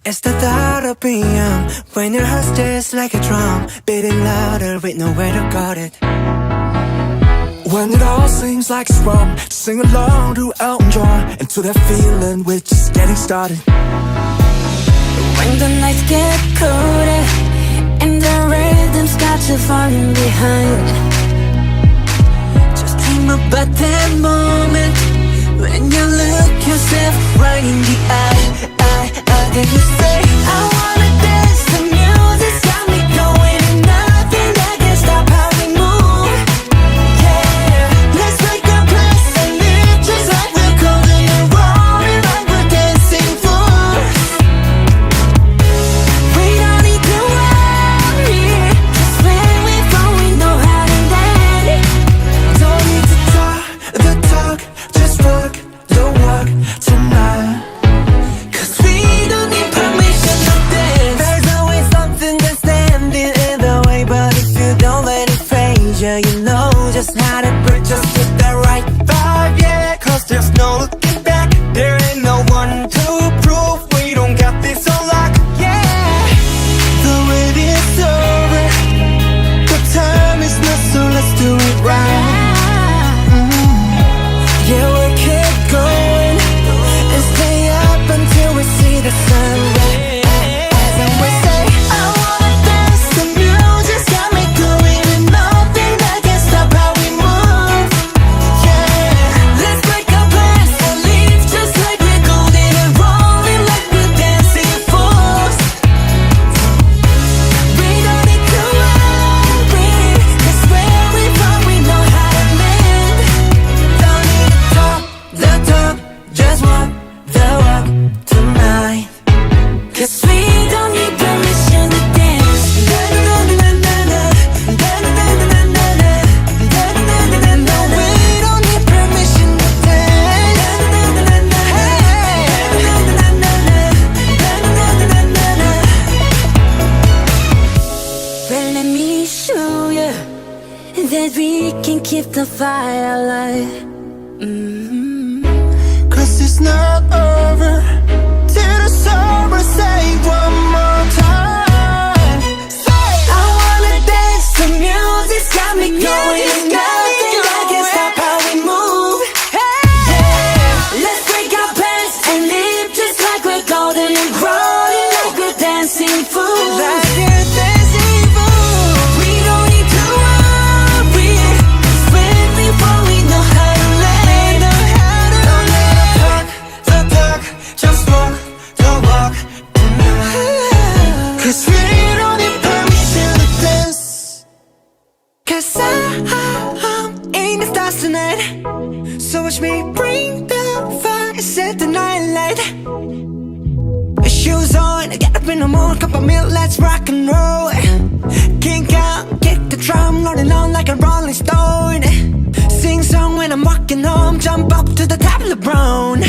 It's the thought of being young when your heart's just like a drum, beating louder with nowhere to guard it. When it all seems like it's wrong, sing along to Elton John and to that feeling we're just getting started. When the nights get colder and the rhythm starts to falling behind, just dream about that moment when you look yourself right in the eye. Then you say, I wanna dance, the music's got me going, and nothing that can stop how we move. Yeah, let's make our plans and live just like we're golden and rolling like we're dancing fools. We don't need to worry, just when we fall we know how to land. Don't need to talk the talk, just walk the walk tonight. You know just how to bridge us with the right vibe, yeah. Cause there's no looking back, there ain't no one to prove we don't got this on lock, yeah. The wait is over, the time is not, so let's do it right. Yeah, we'll keep going and stay up until we see the sunrise. And we say, I wanna dance, the music's got me going, and nothing that can stop how we move. Yeah, let's break our plans and leave just like we're golden and rolling like we're dancing fools. We don't need to worry, cause where we from we know how to land. Don't need to talk the talk, just walk the walk tonight. Cause we don't need permission to dance. No, we don't need permission to dance. Well, let me show you that we can keep the fire alive. Cause it's not over till the summer, say one more time. I wanna dance, the music's got me going, and nothing that can stop how we move. Yeah, let's break our plans and live just like we're golden and rolling like we're dancing fools. Like we're dancing fools. We don't need to worry, cause when we fall we know how to land. Don't let us talk the talk, just walk the walk tonight. Cause we don't need permission to dance. Cause I'm in the stars tonight, so watch me bring the fire, set the night light. Shoes on, get up in the morning, cup of milk, let's rock and roll. Kink out, kick the drum, rolling on like a rolling stone. Sing song when I'm walking home, jump up to the top of the brown.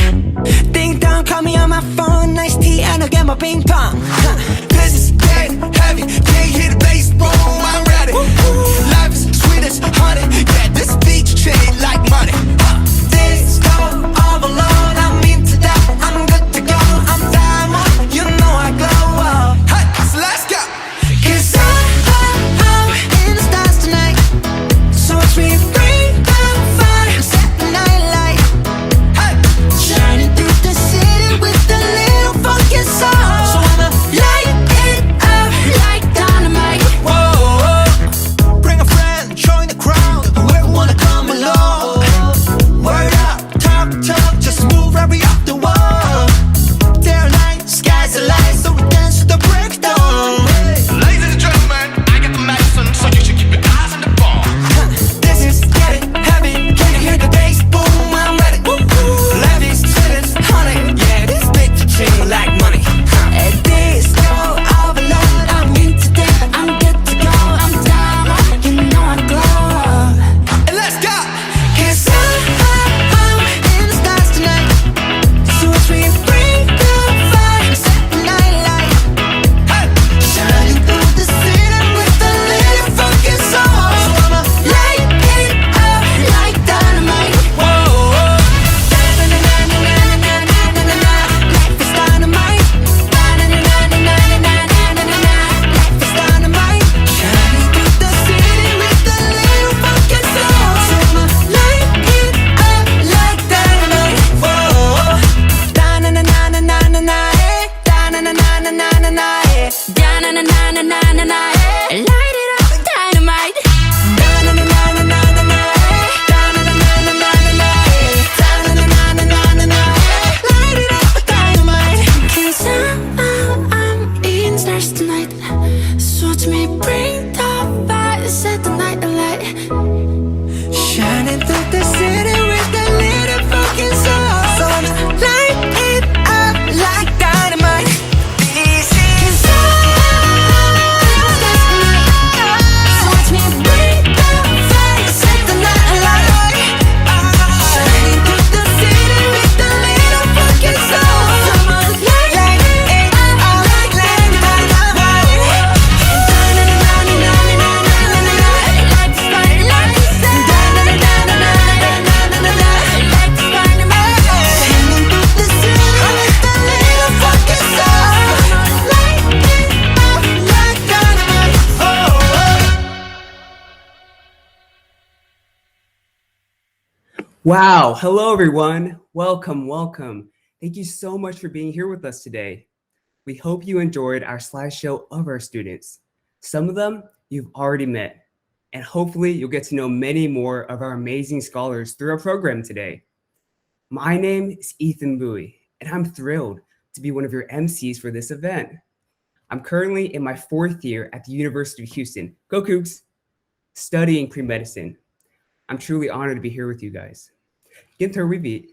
Ding dong, call me on my phone, nice tea and I'll get my ping pong. This is getting heavy, can't hear the bass, boom, I'm ready. Life is sweet as honey, yeah, this beach shade like money. This go all alone, I'm into that, I'm good to go, I'm diamond, you know I glow up. Hey, so let's go. Cause I'm in the stars tonight, so watch me bring the fire, set the night light. Hey, Shining through the city with a little funky soul. So I'ma light it up like dynamite. whoa, bring a friend, join the crowd, whoever wanna come along. Word up, talk Wow. Hello, everyone. Welcome, welcome. Thank you so much for being here with us today. We hope you enjoyed our slideshow of our students. Some of them you've already met, and hopefully you'll get to know many more of our amazing scholars through our program today. My name is Ethan Bowie, and I'm thrilled to be one of your MCs for this event. I'm currently in my 4th year at the University of Houston, go Cougs, studying pre-medicine. I'm truly honored to be here with you guys. Kính thưa quý vị,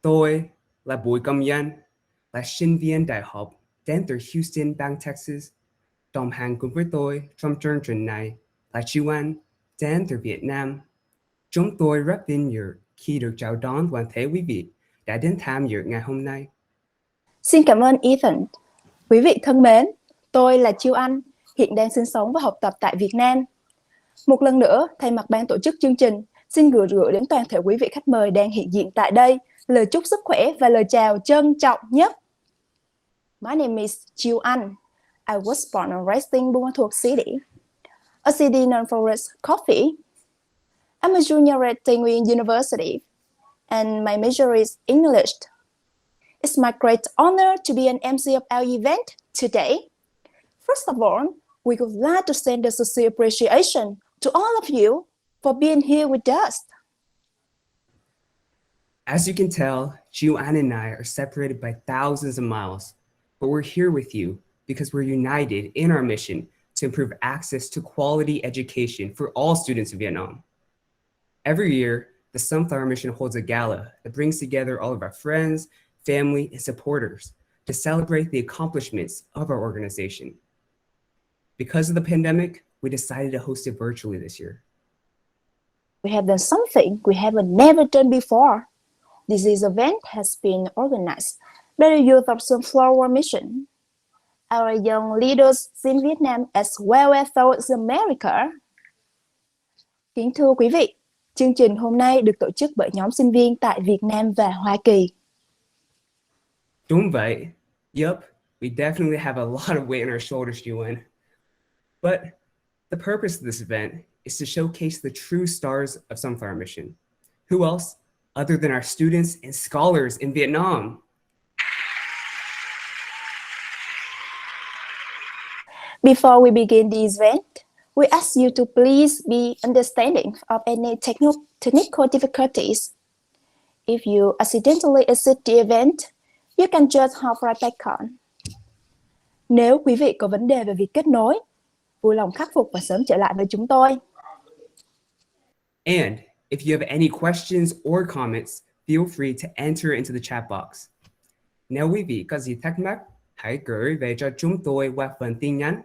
tôi là Bùi Công Danh, là sinh viên đại học đến từ Houston, bang Texas. Đồng hành cùng với tôi trong chương trình này là Chu Anh, đến từ Việt Nam. Chúng tôi rất vinh dự khi được chào đón toàn thể quý vị đã đến tham dự ngày hôm nay. Xin cảm ơn Ethan. Quý vị thân mến, tôi là Chiêu Anh, hiện đang sinh sống và học tập tại Việt Nam. Một lần nữa, thay mặt ban tổ chức chương trình, xin gửi đến toàn thể quý vị khách mời đang hiện diện tại đây lời chúc sức khỏe và lời chào trân trọng nhất. My name is Chiêu Anh. I was born and raised in Buôn Ma Thuột City, a city known for its coffee. I'm a junior at Tây Nguyên University, and my major is English. It's my great honor to be an MC of our event today. First of all, we would like to send a sincere appreciation to all of you for being here with us. As you can tell, Chu Anh and I are separated by thousands of miles, but we're here with you because we're united in our mission to improve access to quality education for all students in Vietnam. Every year, the Sunflower Mission holds a gala that brings together all of our friends, family, and supporters to celebrate the accomplishments of our organization. Because of the pandemic, we decided to host it virtually this year. We have done something we haven't never done before. This event has been organized by the youth of Sunflower Mission, our young leaders in Vietnam as well as those in America. Kính thưa quý vị, chương trình hôm nay được tổ chức bởi nhóm sinh viên tại Việt Nam và Hoa Kỳ. Đúng vậy. Yup, we definitely have a lot of weight on our shoulders, Yuan. But the purpose of this event is to showcase the true stars of Sunflower Mission. Who else other than our students and scholars in Vietnam? Before we begin the event, we ask you to please be understanding of any technical difficulties. If you accidentally exit the event, you can just hop right back on. Nếu quý vị có vấn đề về việc kết nối, vui lòng khắc phục và sớm trở lại với chúng tôi. And if you have any questions or comments, feel free to enter into the chat box. Nếu quý vị có gì thắc mắc, hãy gửi về cho chúng tôi qua phần tin nhắn.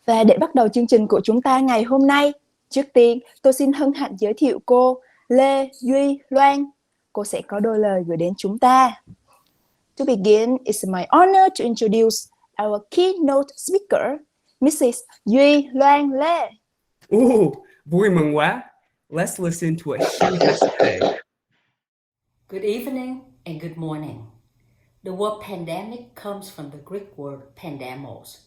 Và để bắt đầu chương trình của chúng ta ngày hôm nay, trước tiên tôi xin hân hạnh giới thiệu cô Lê Duy Loan. Cô sẽ có đôi lời gửi đến chúng ta. To begin, it's my honor to introduce our keynote speaker, Mrs. Duy Loan Lê. Vui mừng quá. Let's listen to what she has to say. Good evening and good morning. The word pandemic comes from the Greek word pandemos.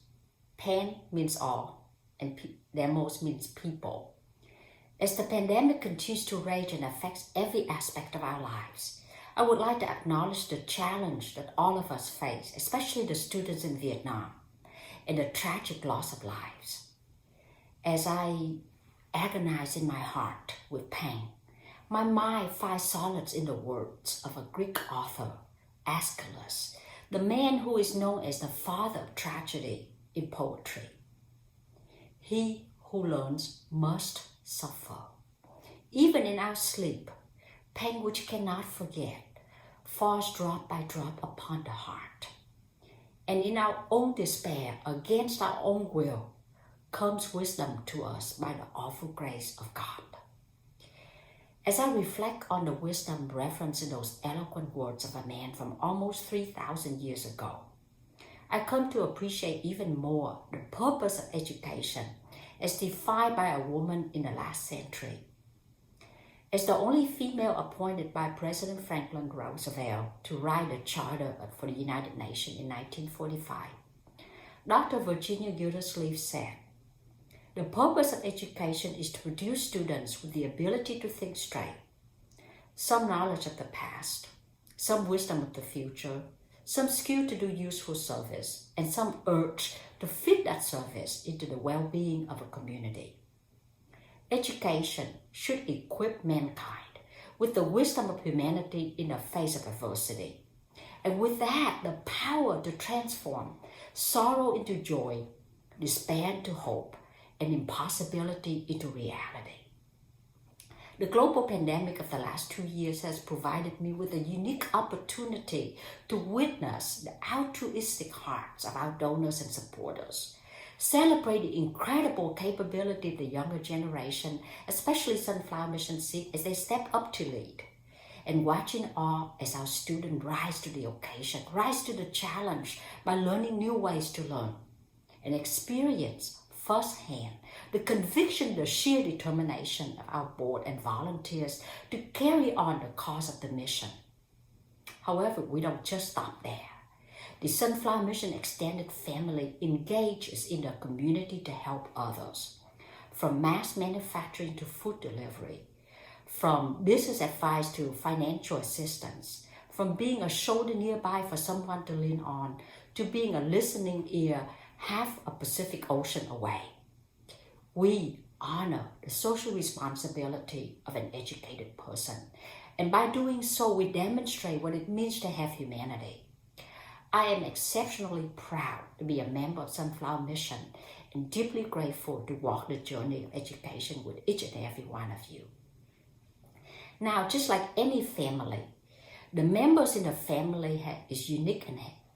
Pan means all, and demos means people. As the pandemic continues to rage and affects every aspect of our lives, I would like to acknowledge the challenge that all of us face, especially the students in Vietnam, and the tragic loss of lives. As I agonize in my heart with pain, my mind finds solace in the words of a Greek author, Aeschylus, the man who is known as the father of tragedy in poetry. He who learns must suffer. Even in our sleep, pain which cannot forget falls drop by drop upon the heart. And in our own despair, against our own will, comes wisdom to us by the awful grace of God. As I reflect on the wisdom referenced in those eloquent words of a man from almost 3,000 years ago, I come to appreciate even more the purpose of education as defined by a woman in the last century. As the only female appointed by President Franklin Roosevelt to write the Charter for the United Nations in 1945, Dr. Virginia Gildersleeve said, "The purpose of education is to produce students with the ability to think straight, some knowledge of the past, some wisdom of the future, some skill to do useful service, and some urge to fit that service into the well-being of a community. Education should equip mankind with the wisdom of humanity in the face of adversity, and with that, the power to transform sorrow into joy, despair into hope, and impossibility into reality. The global pandemic of the last 2 years has provided me with a unique opportunity to witness the altruistic hearts of our donors and supporters, celebrate the incredible capability of the younger generation, especially Sunflower Mission Seek, as they step up to lead, and watch in awe as our students rise to the occasion, rise to the challenge by learning new ways to learn, and experience firsthand the conviction, the sheer determination of our board and volunteers to carry on the cause of the mission. However, we don't just stop there. The Sunflower Mission Extended Family engages in the community to help others, from mass manufacturing to food delivery, from business advice to financial assistance, from being a shoulder nearby for someone to lean on, to being a listening ear half a Pacific Ocean away. We honor the social responsibility of an educated person, and by doing so, we demonstrate what it means to have humanity. I am exceptionally proud to be a member of Sunflower Mission and deeply grateful to walk the journey of education with each and every one of you. Now, just like any family, the members in the family is unique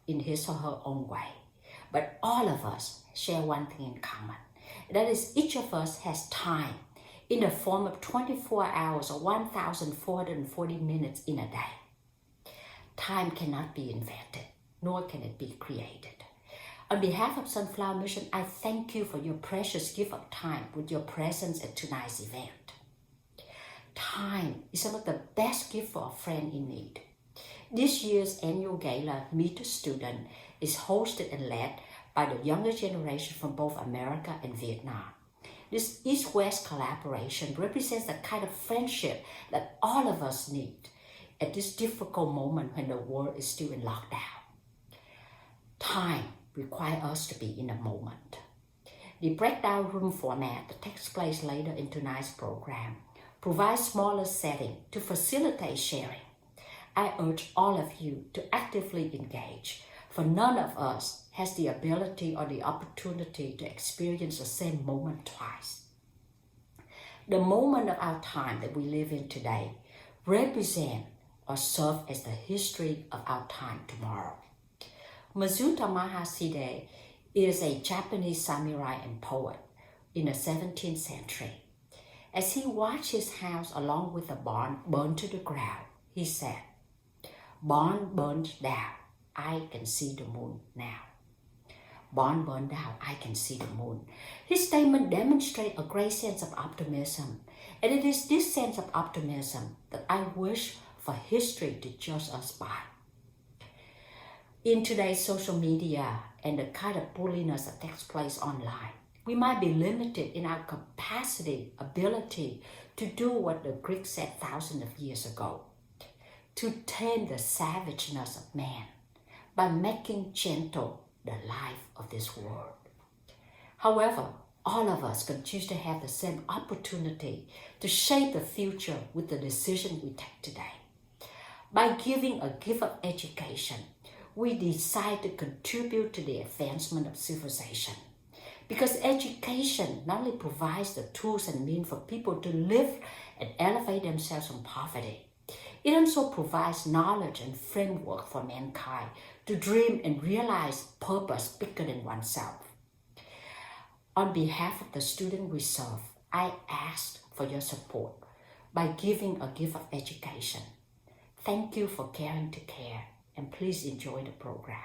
in his or her own way. But all of us share one thing in common. That is, each of us has time in the form of 24 hours or 1,440 minutes in a day. Time cannot be invented, nor can it be created. On behalf of Sunflower Mission, I thank you for your precious gift of time with your presence at tonight's event. Time is some of the best gift for a friend in need. This year's annual gala, Meet the Student, is hosted and led by the younger generation from both America and Vietnam. This East-West collaboration represents the kind of friendship that all of us need at this difficult moment when the world is still in lockdown. Time requires us to be in the moment. The breakdown room format that takes place later in tonight's program provides smaller setting to facilitate sharing. I urge all of you to actively engage, for none of us has the ability or the opportunity to experience the same moment twice. The moment of our time that we live in today represent or serve as the history of our time tomorrow. Mizuta Mahashide is a Japanese samurai and poet in the 17th century. As he watched his house along with a barn burn to the ground, he said, "Barn burned down, I can see the moon now." Barn burned down, I can see the moon. His statement demonstrates a great sense of optimism, and it is this sense of optimism that I wish for history to judge us by. In today's social media and the kind of bulliness that takes place online, we might be limited in our ability to do what the Greeks said thousands of years ago, to tame the savageness of man by making gentle the life of this world. However, all of us can choose to have the same opportunity to shape the future with the decision we take today. By giving a gift of education, we decide to contribute to the advancement of civilization. Because education not only provides the tools and means for people to live and elevate themselves from poverty, it also provides knowledge and framework for mankind to dream and realize purpose bigger than oneself. On behalf of the student we serve, I ask for your support by giving a gift of education. Thank you for caring to care, and please enjoy the program.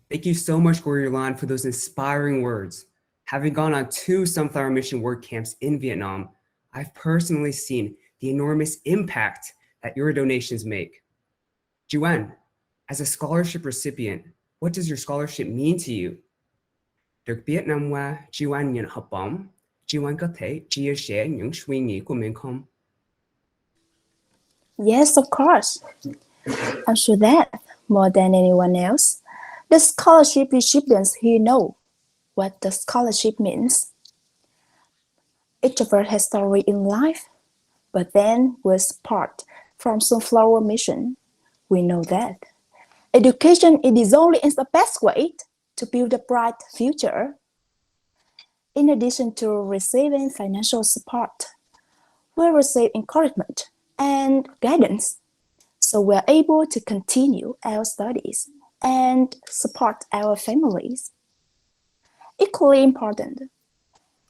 Thank you so much, Goryolan, for those inspiring words. Having gone on 2 Sunflower Mission work camps in Vietnam, I've personally seen the enormous impact that your donations make. Juan, as a scholarship recipient, what does your scholarship mean to you? Được biết năm qua, Juan nhận học bổng. Juan có thể chia sẻ những suy nghĩ của mình không? Yes, of course. I'm sure that, more than anyone else, the scholarship recipients here know what the scholarship means. Each of us has story in life, but then was part from Sunflower Mission. We know that. Education is the only and the best way to build a bright future. In addition to receiving financial support, we receive encouragement and guidance, so we're able to continue our studies and support our families. Equally important,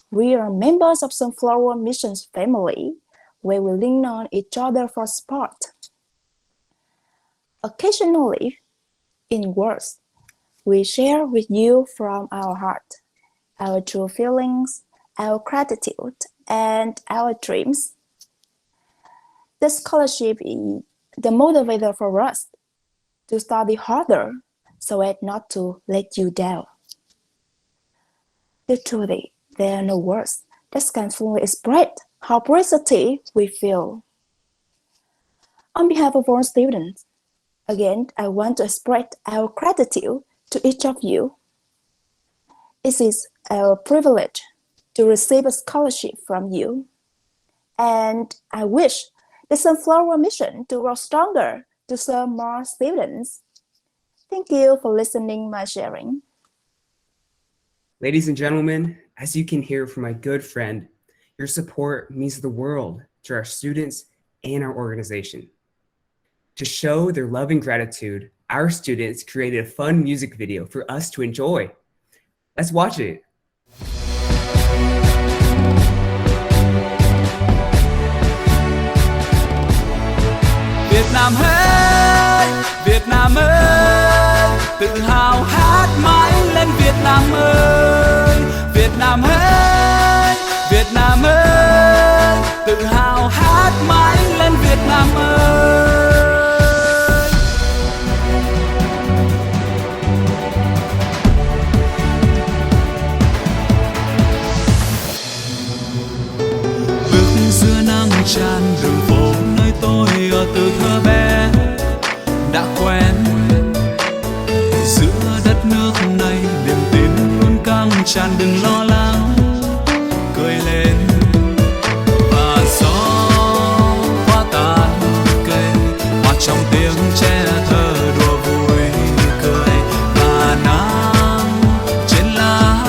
we are members of Sunflower Mission's family, where we lean on each other for support. Occasionally, in words, we share with you from our heart our true feelings, our gratitude, and our dreams. The scholarship is the motivator for us to study harder so as not to let you down. Literally, there are no words that can fully express how gratitude we feel. On behalf of all students, again, I want to express our gratitude to each of you. It is our privilege to receive a scholarship from you, and I wish the Sunflower Mission to grow stronger to serve more students. Thank you for listening my sharing. Ladies and gentlemen, as you can hear from my good friend, your support means the world to our students and our organization. To show their love and gratitude, our students created a fun music video for us to enjoy. Let's watch it. Việt Nam ơi, Việt Nam ơi, tự hào hát mãi lên Việt Nam ơi, Việt Nam ơi, Việt Nam ơi, tự hào hát mãi lên Việt Nam ơi. Bước giữa nắng tràn đường phố nơi tôi ở từ thơ bé đã quen, giữa đất nước này niềm tin luôn căng tràn, đừng lo lắng cười lên. Và gió qua tàn cây hòa trong tiếng tre thơ đùa vui cười, và nắng trên lá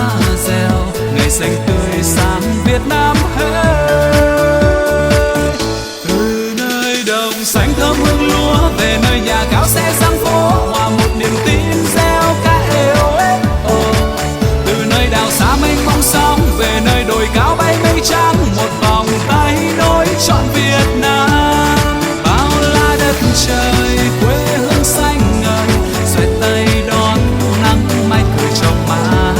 reo ngày xanh tươi sáng Việt Nam ơi. Từ nơi đồng xanh thơm hương lúa về nơi nhà cao xe sang phố, hòa một niềm tin reo ca êu ếch. Từ nơi đảo xa mênh mông sóng về nơi đồi cao bay mây trắng, một vòng tay nối trọn Việt Nam. Bao la đất trời quê hương xanh ngời, xoay tay đón nắng mai cười trong má.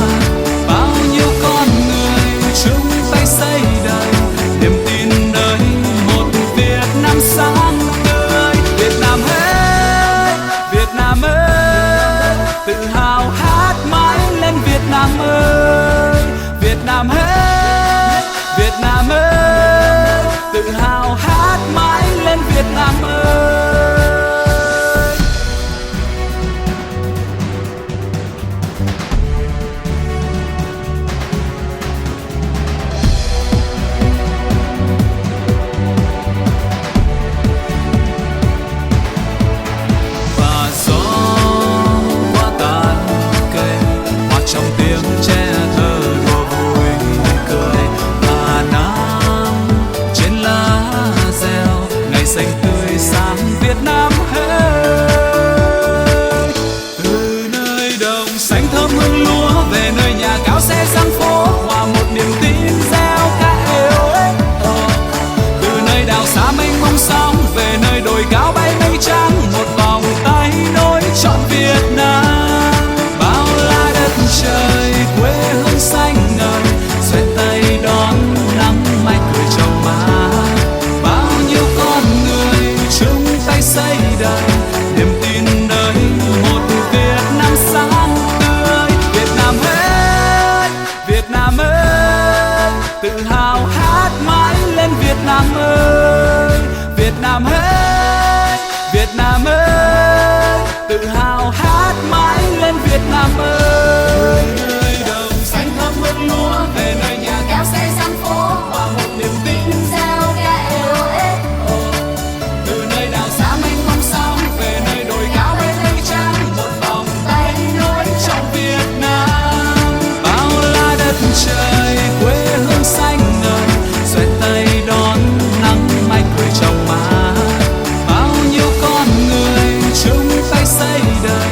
Bao nhiêu con người chung tay xây đời niềm tin đời một Việt Nam sáng tươi. Việt Nam ơi, Việt Nam ơi, tự hào hát mãi lên Việt Nam ơi, Việt Nam ơi, Việt Nam ơi, tự hào hát mãi lên Việt Nam ơi. Và gió qua tàn cây hòa trong tiếng tre thơ đùa vui Việt Nam ơi. Nơi đồng xanh thơm hương lúa, về nơi nhà kéo xe sang phố, hòa một niềm tin Sao ga eo ếch. từ nơi đảo xa mênh mông sóng, về nơi đồi cao bên mây trắng, một vòng tay nối trong Việt Nam. Bao la đất trời quê hương xanh ngời, xoay tay đón nắng mai cười trong má. Bao nhiêu con người chung tay xây đời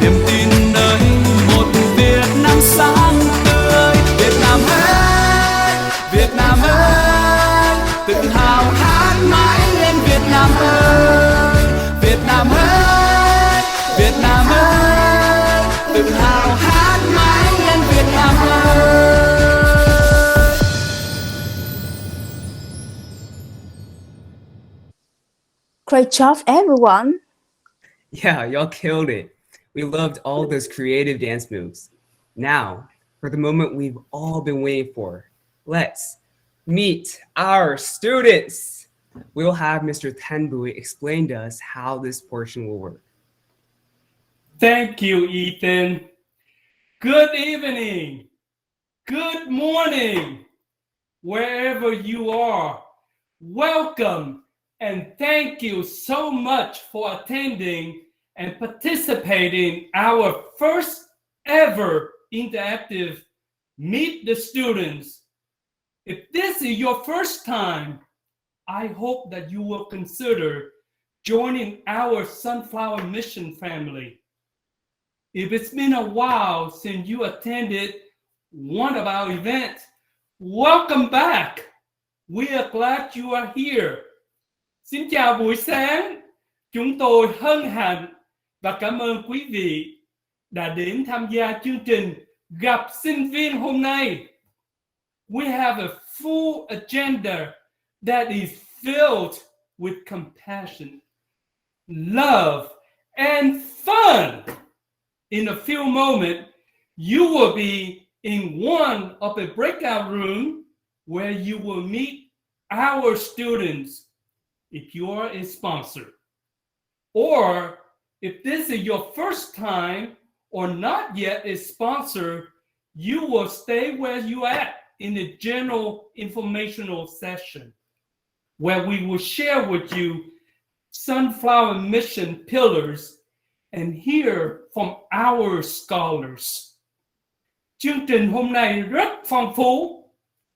niềm tin nơi một Việt Nam sáng tươi. Việt Nam ơi, Việt Nam ơi, tự hào hát mãi lên Việt Nam ơi. Việt Nam ơi, Việt Nam ơi, tự hào hát mãi lên Việt Nam ơi. Great job, everyone! Yeah, y'all killed it. We loved all those creative dance moves. Now, for the moment we've all been waiting for, let's meet our students. We'll have Mr. Tenbui explain to us how this portion will work. Thank you, Ethan. Good evening. Good morning. Wherever you are, welcome and thank you so much for attending and participating our first ever interactive Meet the Students. If this is your first time, I hope that you will consider joining our Sunflower Mission family. If it's been a while since you attended one of our events, welcome back. We are glad you are here. Xin chào buổi sáng. Chúng tôi hân hạnh và cảm ơn quý vị đã đến tham gia chương trình Gặp sinh viên hôm nay. We have a full agenda that is filled with compassion, love, and fun. In a few moments, you will be in one of the breakout rooms where you will meet our students if you are a sponsor. Or if this is your first time or not yet a sponsor, you will stay where you at in the general informational session where we will share with you Sunflower Mission pillars and hear from our scholars. Chương trình hôm nay rất phong phú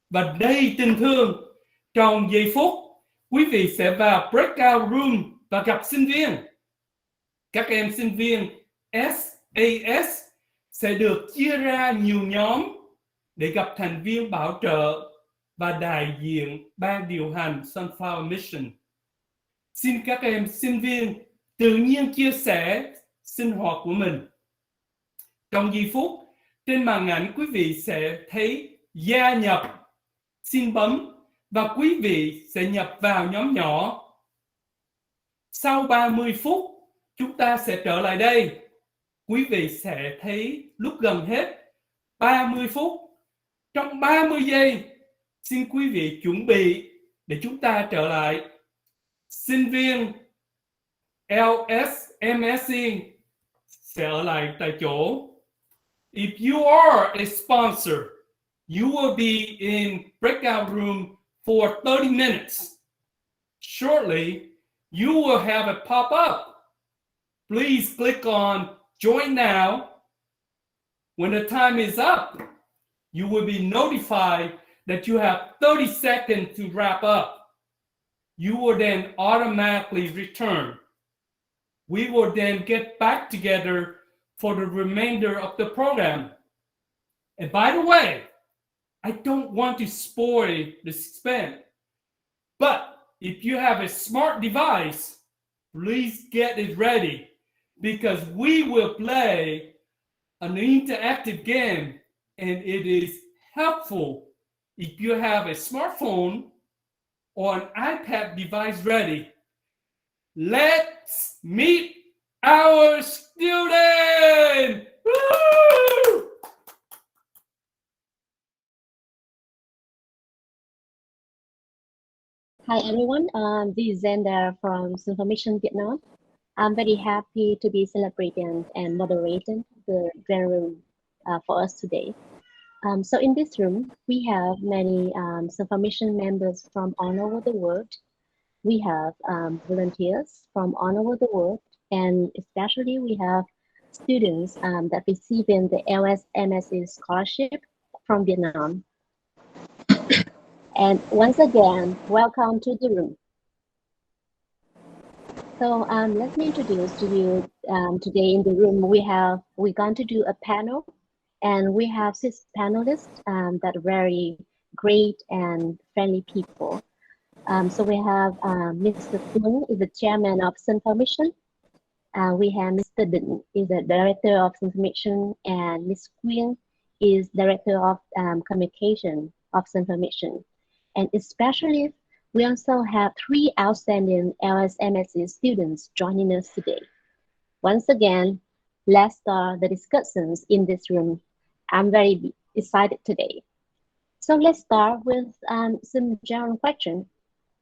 và đầy tình thương. Trong giây phút, quý vị sẽ vào breakout room và gặp sinh viên. Các em sinh viên SAS sẽ được chia ra nhiều nhóm để gặp thành viên bảo trợ và đại diện ban điều hành Sunflower Mission. Xin các em sinh viên tự nhiên chia sẻ sinh hoạt của mình. Trong giây phút, trên màn ảnh quý vị sẽ thấy gia nhập, xin bấm và quý vị sẽ nhập vào nhóm nhỏ. Sau 30 phút, chúng ta sẽ trở lại đây. Quý vị sẽ thấy lúc gần hết 30 phút. Trong 30 giây, xin quý vị chuẩn bị để chúng ta trở lại. Sinh viên LSMSC sẽ ở lại tại chỗ. If you are a sponsor, you will be in breakout room for 30 minutes. Shortly, you will have a pop-up. Please click on Join Now. When the time is up, you will be notified that you have 30 seconds to wrap up. You will then automatically return. We will then get back together for the remainder of the program. And by the way, I don't want to spoil the suspense, but if you have a smart device, please get it ready because we will play an interactive game and it is helpful if you have a smartphone or an iPad device ready. Let's meet our student! Woo! Hi everyone, this is Xander from Sunflower Mission Vietnam. I'm very happy to be celebrating and moderating the grand room for us today. So in this room, we have many Sunformation members from all over the world. We have volunteers from all over the world, and especially we have students that receiving the LSMSE scholarship from Vietnam. And once again, welcome to the room. So let me introduce to you today in the room. We're going to do a panel, and we have 6 panelists that are very great and friendly people. So we have Mr. Phương is the chairman of Sunformation. We have Mr. Định is the director of Sunformation, and Ms. Quyên is director of communication of Sunformation. And especially, we also have 3 outstanding LSMSE students joining us today. Once again, let's start the discussions in this room. I'm very excited today. So let's start with some general questions,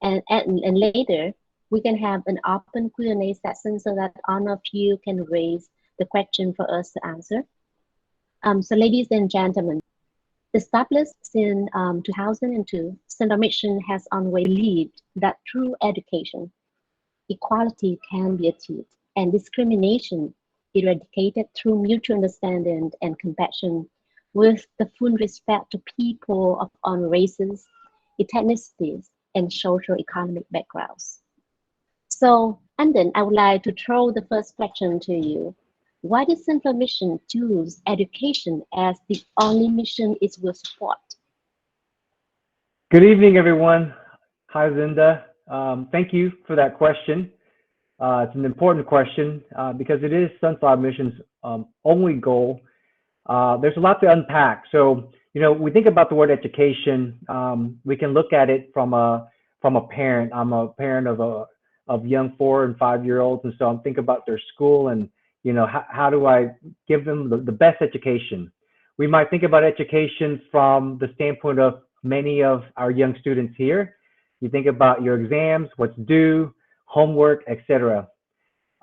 and later we can have an open Q&A session so that all of you can raise the question for us to answer. So ladies and gentlemen, established in 2002, Sunformation has always believed that through education, equality can be achieved and discrimination eradicated through mutual understanding and compassion with the full respect to people of all races, ethnicities, and social economic backgrounds. So, and then I would like to throw the first question to you. Why did Sunformation choose education as the only mission it will support? Good evening, everyone. Hi, Zinda. Thank you for that question. It's an important question because it is Sunflower Mission's only goal. There's a lot to unpack. So, we think about the word education. We can look at it from a parent. I'm a parent of young 4- and 5-year-olds, and so I'm thinking about their school and how do I give them the best education? We might think about education from the standpoint of many of our young students here. You think about your exams, what's due, homework, etc.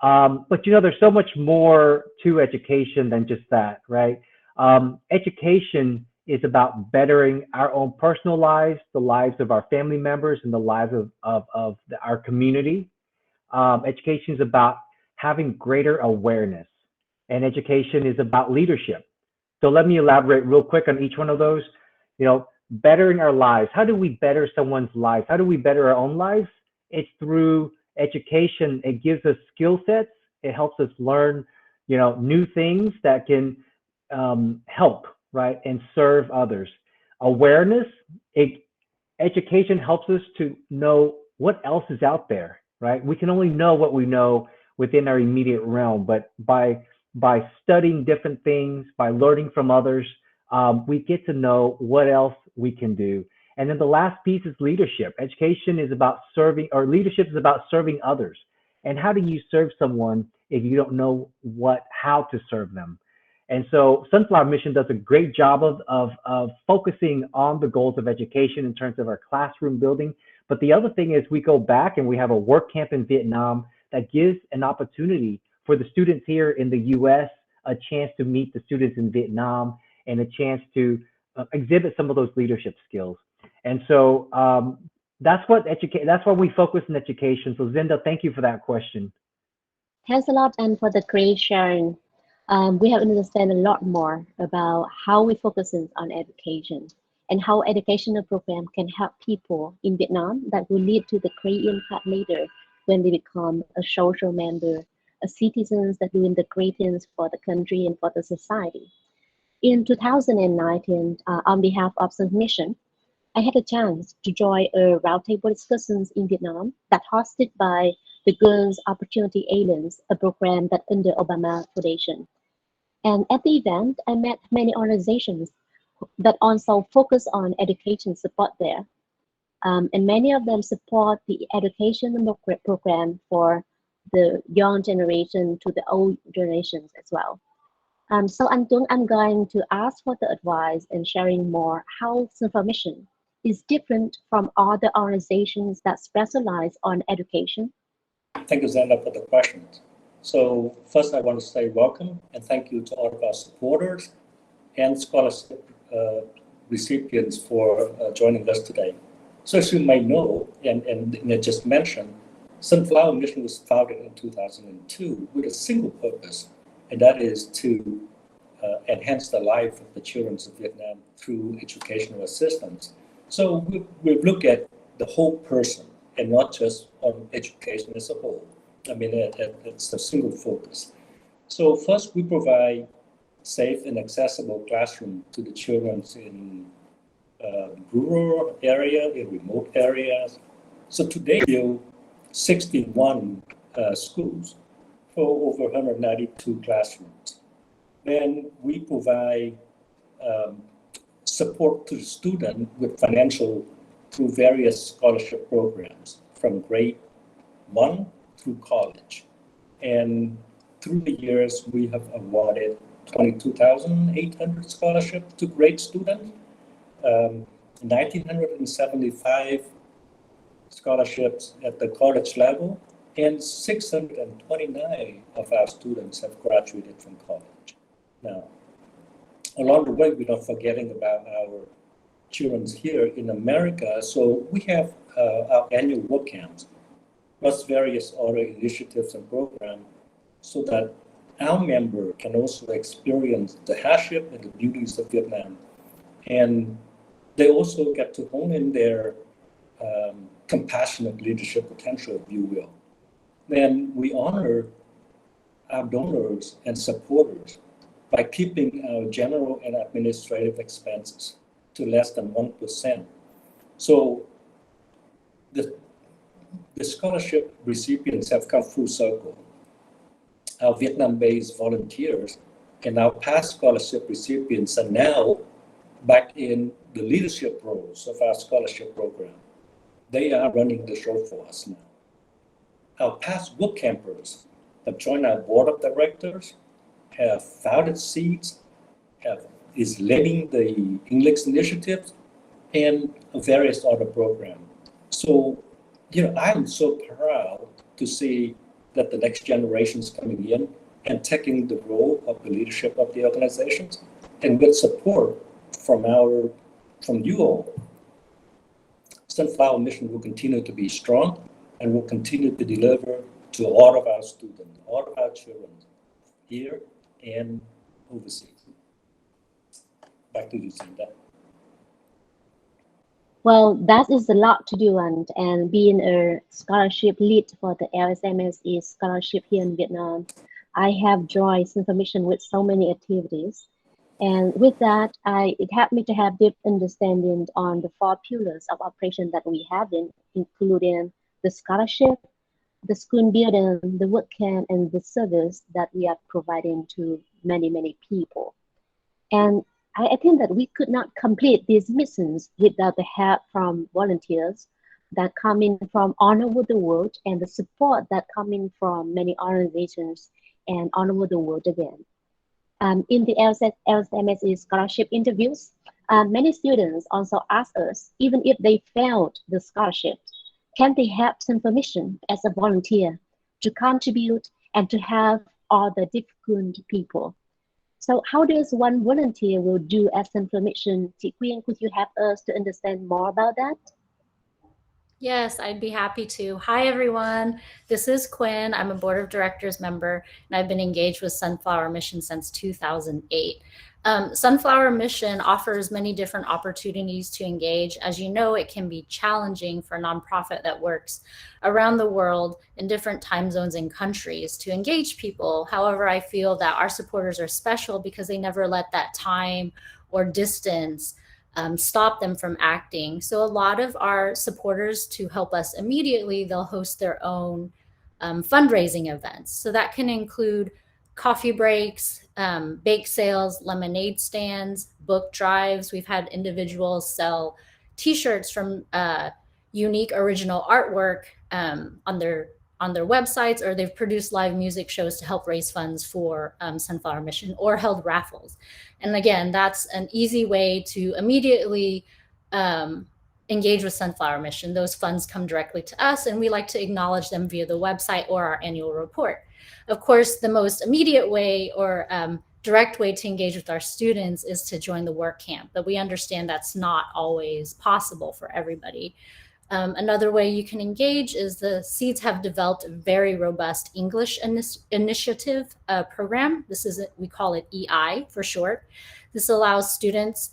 But there's so much more to education than just that, right? Education is about bettering our own personal lives, the lives of our family members, and the lives of our community. Education is about having greater awareness, and education is about leadership. So let me elaborate real quick on each one of those. Bettering our lives. How do we better someone's life? How do we better our own lives? It's through education. It gives us skill sets. It helps us learn, new things that can help, right, and serve others. Awareness. Education helps us to know what else is out there, right? We can only know what we know within our immediate realm, but by studying different things, by learning from others, we get to know what else we can do. And then the last piece is leadership. Education is about serving, or leadership is about serving others. And how do you serve someone if you don't know how to serve them? And so Sunflower Mission does a great job of focusing on the goals of education in terms of our classroom building. But the other thing is we go back and we have a work camp in Vietnam that gives an opportunity for the students here in the US a chance to meet the students in Vietnam and a chance to exhibit some of those leadership skills. And so that's why we focus on education. So Zinda, thank you for that question. Thanks a lot, and for the great sharing. We have understand a lot more about how we focus on education and how educational program can help people in Vietnam that will lead to the great impact later when they become a social member, a citizens that doing the great things for the country and for the society. In 2019, on behalf of Sunformation, I had a chance to join a roundtable discussions in Vietnam that hosted by the Girls Opportunity Aliens, a program that under Obama Foundation. And at the event, I met many organizations that also focus on education support there. And many of them support the education program for the young generation to the old generations as well. So Anh Tuấn, I'm going to ask for the advice and sharing more how Sunformation is different from other organizations that specialize on education. Thank you, Zenda, for the question. So first I want to say welcome and thank you to all of our supporters and scholarship recipients for joining us today. So as you may know, and I just mentioned, Sunflower Mission was founded in 2002 with a single purpose, and that is to enhance the life of the children of Vietnam through educational assistance. So we look at the whole person and not just on education as a whole. I mean, it's a single focus. So first, we provide safe and accessible classroom to the children in rural area, in remote areas. So today, we build 61 schools for over 192 classrooms. Then we provide support to the student with financial through various scholarship programs from grade 1 through college. And through the years, we have awarded 22,800 scholarships to grade students, 1,975 scholarships at the college level, and 629 of our students have graduated from college. Now, along the way, we're not forgetting about our children here in America. So we have our annual work camps, plus various other initiatives and programs, so that our member can also experience the hardship and the beauties of Vietnam. And they also get to hone in their compassionate leadership potential, if you will. Then we honor our donors and supporters by keeping our general and administrative expenses to less than 1%. So the scholarship recipients have come full circle. Our Vietnam-based volunteers and our past scholarship recipients are now back in the leadership roles of our scholarship program. They are running the show for us now. Our past work campers have joined our board of directors, have founded seeds, is leading the English initiatives, and various other programs. So, I'm so proud to see that the next generation is coming in and taking the role of the leadership of the organizations, and with support from you all. Sunflower Mission will continue to be strong and will continue to deliver to all of our students, all of our children here and overseas. Back to you, Cinda. Well, that is a lot to do, and being a scholarship lead for the LSMSE scholarship here in Vietnam, I have joined Sunflower Mission with so many activities. And with that, it helped me to have deep understanding on the 4 pillars of operation that we have, including the scholarship, the school building, the work camp, and the service that we are providing to many, many people. And I think that we could not complete these missions without the help from volunteers that come in from all over the world, and the support that come in from many organizations and all over the world again. In the LSMSE scholarship interviews, many students also ask us, even if they failed the scholarship, can they help Sunflower Mission as a volunteer to contribute and to help all the difficult people? So how does one volunteer will do at Sunflower Mission? Chị Quyên, could you help us to understand more about that? Yes, I'd be happy to. Hi, everyone. This is Quinn. I'm a board of directors member, and I've been engaged with Sunflower Mission since 2008. Sunflower Mission offers many different opportunities to engage. As you know, it can be challenging for a nonprofit that works around the world in different time zones and countries to engage people. However, I feel that our supporters are special because they never let that time or distance stop them from acting. So a lot of our supporters, to help us immediately, they'll host their own fundraising events. So that can include coffee breaks, bake sales, lemonade stands, book drives. We've had individuals sell t-shirts from unique original artwork on their websites, or they've produced live music shows to help raise funds for Sunflower Mission, or held raffles. And again, that's an easy way to immediately engage with Sunflower Mission. Those funds come directly to us, and we like to acknowledge them via the website or our annual report. Of course, the most immediate way or direct way to engage with our students is to join the work camp, but we understand that's not always possible for everybody. Another way you can engage is the Seeds have developed a very robust English initiative program. We call it EI for short. This allows students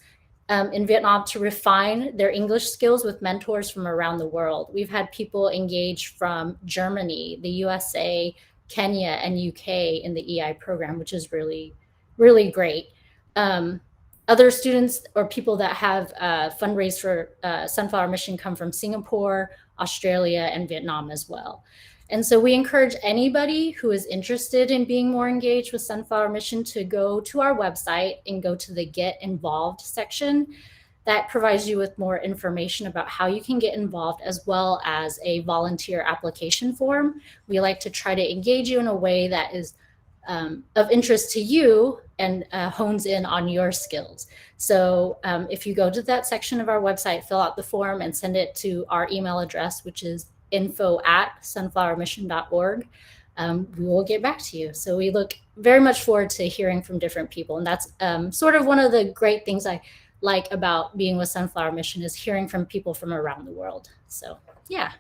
in Vietnam to refine their English skills with mentors from around the world. We've had people engage from Germany, the USA, Kenya, and UK in the EI program, which is really, really great. Other students or people that have fundraised for Sunflower Mission come from Singapore, Australia, and Vietnam as well. And so we encourage anybody who is interested in being more engaged with Sunflower Mission to go to our website and go to the Get Involved section. That provides you with more information about how you can get involved, as well as a volunteer application form. We like to try to engage you in a way that is of interest to you and hones in on your skills. So if you go to that section of our website, fill out the form and send it to our email address, which is info@sunflowermission.org, we will get back to you. So we look very much forward to hearing from different people. And that's sort of one of the great things I like about being with Sunflower Mission, is hearing from people from around the world. So yeah.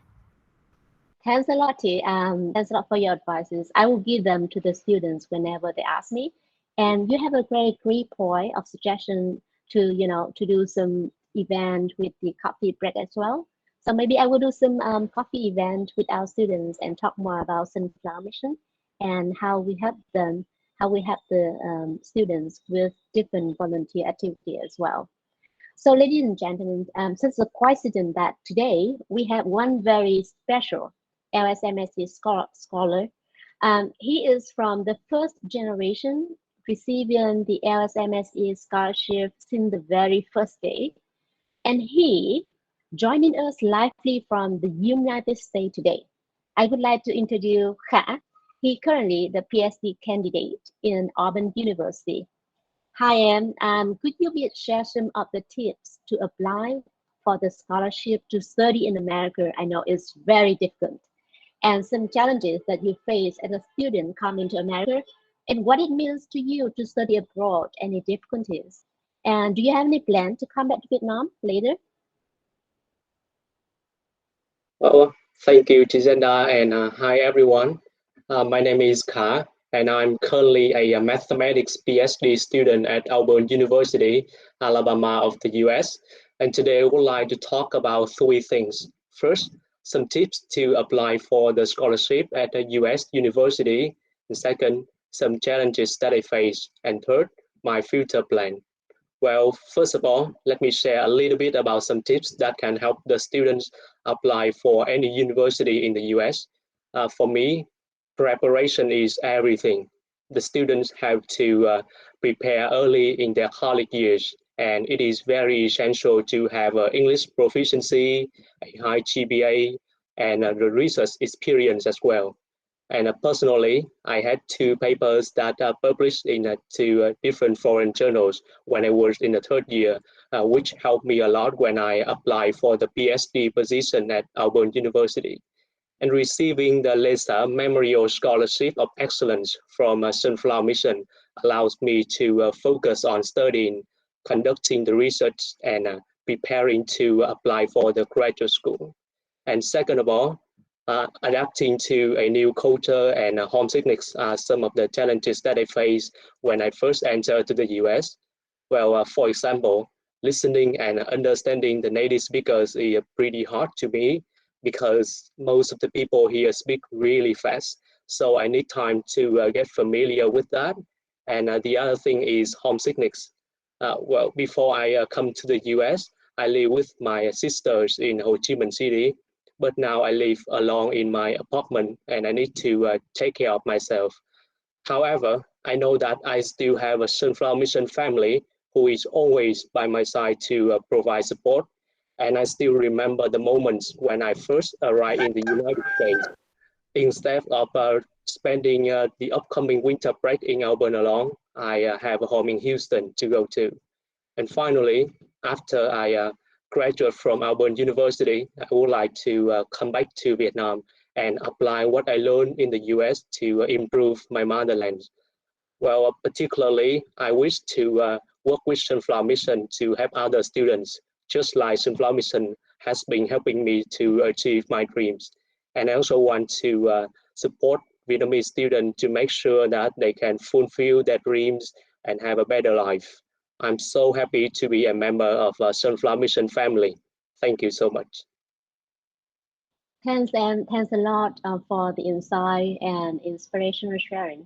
Thanks a lot, T. Thanks a lot for your advices. I will give them to the students whenever they ask me. And you have a great point of suggestion to, to do some event with the coffee break as well. So maybe I will do some coffee event with our students and talk more about Sunflower Mission and how we help them, how we help the students with different volunteer activity as well. So ladies and gentlemen, since the coincidence that today we have one very special LSMSE scholar. He is from the first generation receiving the LSMSE scholarship since the very first day. And he joining us lively from the United States today. I would like to introduce Kha. He currently the PhD candidate in Auburn University. Hi, Em. Could you share some of the tips to apply for the scholarship to study in America? I know it's very difficult. And some challenges that you face as a student coming to America, and what it means to you to study abroad, any difficulties. And do you have any plan to come back to Vietnam later? Well, thank you, Gisenda, and hi, everyone. My name is Kha, and I'm currently a mathematics PhD student at Auburn University, Alabama of the US. And today I would like to talk about three things. First, some tips to apply for the scholarship at a US university. And second, some challenges that I face. And third, my future plan. Well, first of all, let me share a little bit about some tips that can help the students apply for any university in the US. For me, preparation is everything. The students have to prepare early in their college years, and it is very essential to have English proficiency, a high GPA, and the research experience as well. And personally, I had 2 papers that are published in 2 different foreign journals when I was in the 3rd year, which helped me a lot when I applied for the PhD position at Auburn University. And receiving the LESA Memorial Scholarship of Excellence from Sunflower Mission allows me to focus on studying, conducting the research, and preparing to apply for the graduate school. And second of all, adapting to a new culture and homesickness are some of the challenges that I faced when I first entered to the US. Well, for example, listening and understanding the native speakers is pretty hard to me because most of the people here speak really fast. So I need time to get familiar with that. And the other thing is homesickness. Well, before I come to the US, I live with my sisters in Ho Chi Minh City, but now I live alone in my apartment and I need to take care of myself. However, I know that I still have a Sunflower Mission family who is always by my side to provide support. And I still remember the moments when I first arrived in the United States. Instead of spending the upcoming winter break in Auburn alone, I have a home in Houston to go to. And finally, after I graduate from Auburn University, I would like to come back to Vietnam and apply what I learned in the US to improve my motherland. Well, particularly, I wish to work with Sunflower Mission to help other students, just like Sunflower Mission has been helping me to achieve my dreams. And I also want to support Vietnamese students to make sure that they can fulfill their dreams and have a better life. I'm so happy to be a member of Sunflower Mission family. Thank you so much. Thanks, and thanks a lot for the insight and inspirational sharing.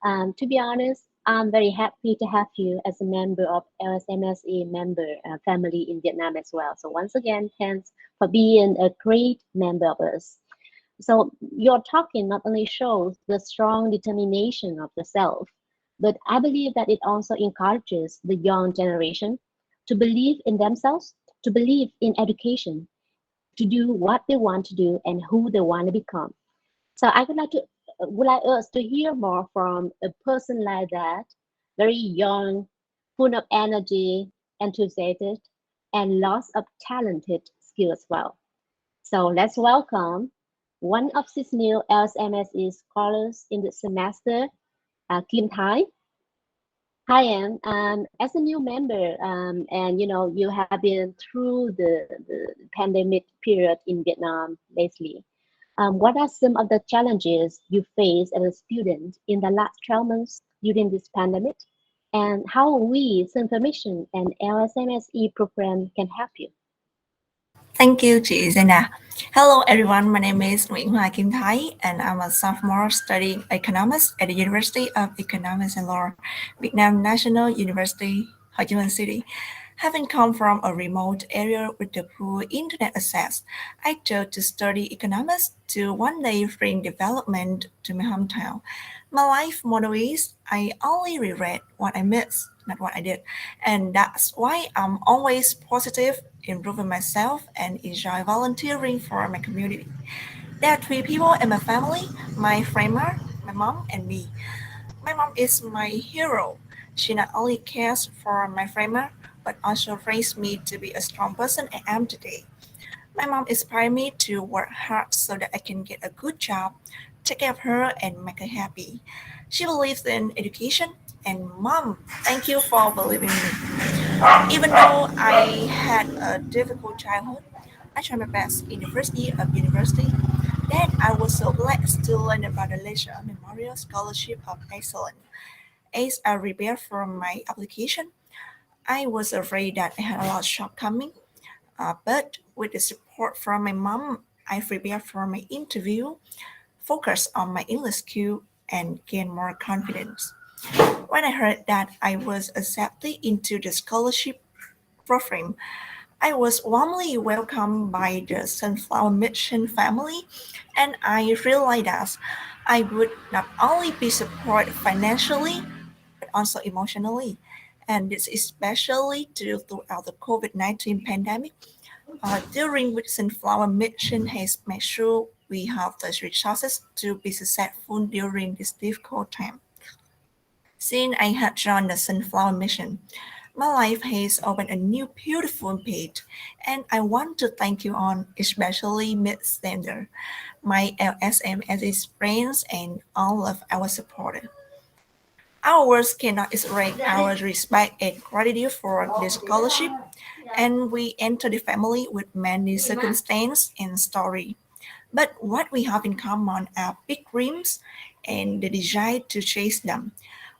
To be honest, I'm very happy to have you as a member of LSMSE member family in Vietnam as well. So once again, thanks for being a great member of us. So your talking not only shows the strong determination of yourself, but I believe that it also encourages the young generation to believe in themselves, to believe in education, to do what they want to do and who they want to become. So I would like us to hear more from a person like that, very young, full of energy, enthusiastic, and lots of talented skill as well. So let's welcome one of these new LSMSE scholars in the semester, Kim Thái. Hi, Anne. As a new member, and you have been through the pandemic period in Vietnam lately. What are some of the challenges you face as a student in the last 12 months during this pandemic? And how we, Sunflower Mission and LSMSE program can help you? Thank you, chị Zena. Hello, everyone. My name is Nguyễn Hoa Kim Thái, and I'm a sophomore studying economics at the University of Economics and Law, Vietnam National University, Ho Chi Minh City. Having come from a remote area with the poor internet access, I chose to study economics to one day bring development to my hometown. My life motto is, I only regret what I missed, not what I did. And that's why I'm always positive, improving myself, and enjoy volunteering for my community. There are 3 people in my family, my framer, my mom, and me. My mom is my hero. She not only cares for my framer, but also raised me to be a strong person I am today. My mom inspired me to work hard so that I can get a good job, take care of her, and make her happy. She believes in education, and Mom, thank you for believing in me. Even though I had a difficult childhood, I tried my best in the first year of university. Then I was so blessed to learn about the Leisure Memorial Scholarship of Excellence. As I prepared for my application, I was afraid that I had a lot of shortcomings, but with the support from my mom, I prepared for my interview, focused on my English skill, and gained more confidence. When I heard that I was accepted into the scholarship program, I was warmly welcomed by the Sunflower Mission family, and I realized that I would not only be supported financially, but also emotionally. And this is especially true throughout the COVID-19 pandemic, during which Sunflower Mission has made sure we have the resources to be successful during this difficult time. Since I had joined the Sunflower Mission, my life has opened a new beautiful page, and I want to thank you all, especially Ms. Sander, my LSMSE friends, and all of our supporters. Our words cannot express our respect and gratitude for this scholarship, and we enter the family with many circumstances and stories. But what we have in common are big dreams and the desire to chase them.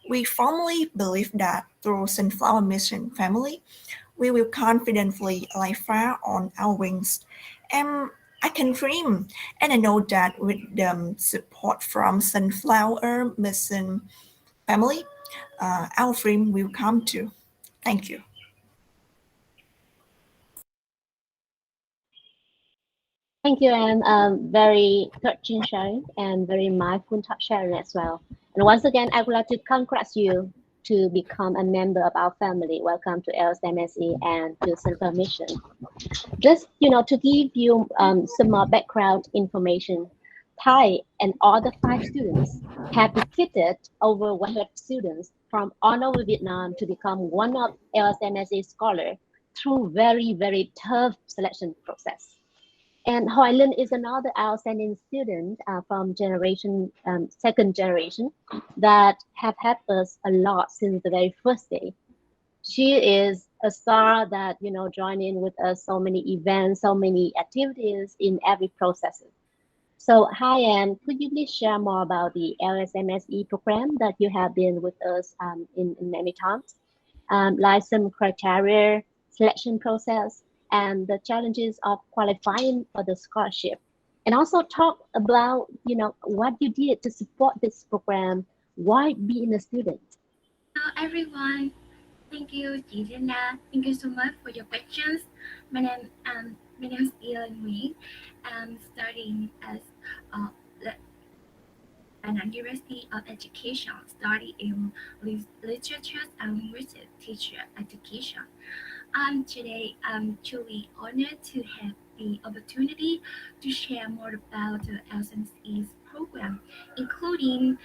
We firmly believe that through Sunflower Mission family, we will confidently fly far on our wings. And I can dream, and I know that with the support from Sunflower Mission family, our dream will come true. Thank you. Thank you, and very touching sharing and very mindful sharing as well. And once again, I would like to congratulate you to become a member of our family. Welcome to LSMSE and to Sunflower Mission. Just to give you some more background information, Thai and all the 5 students have defeated over 100 students from all over Vietnam to become one of LSMSE scholar through very, very tough selection process. And Hoylin is another outstanding student from second generation that have helped us a lot since the very first day. She is a star that, join in with us so many events, so many activities in every process. So hi, Anne, could you please share more about the LSMSE program that you have been with us in many times, like some criteria, selection process, and the challenges of qualifying for the scholarship, and also talk about what you did to support this program, why being a student. Hello everyone, thank you Gina, thank you so much for your questions. My name is Ellen Nguyen. I'm studying as an University of Education, study in literature and linguistics teacher education. Today, I'm truly honored to have the opportunity to share more about the LSMSE's program, including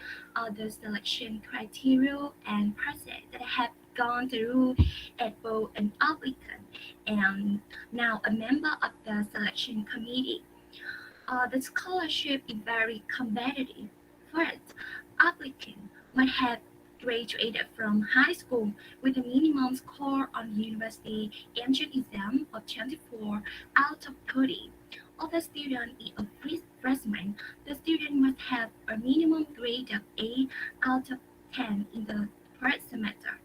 the selection criteria and process that I have gone through as both an applicant and now a member of the selection committee. The scholarship is very competitive. First, applicant might have graduated from high school with a minimum score on the university entrance exam of 24 out of 30. Of the student is a freshman, the student must have a minimum grade of 8 out of 10 in the first semester.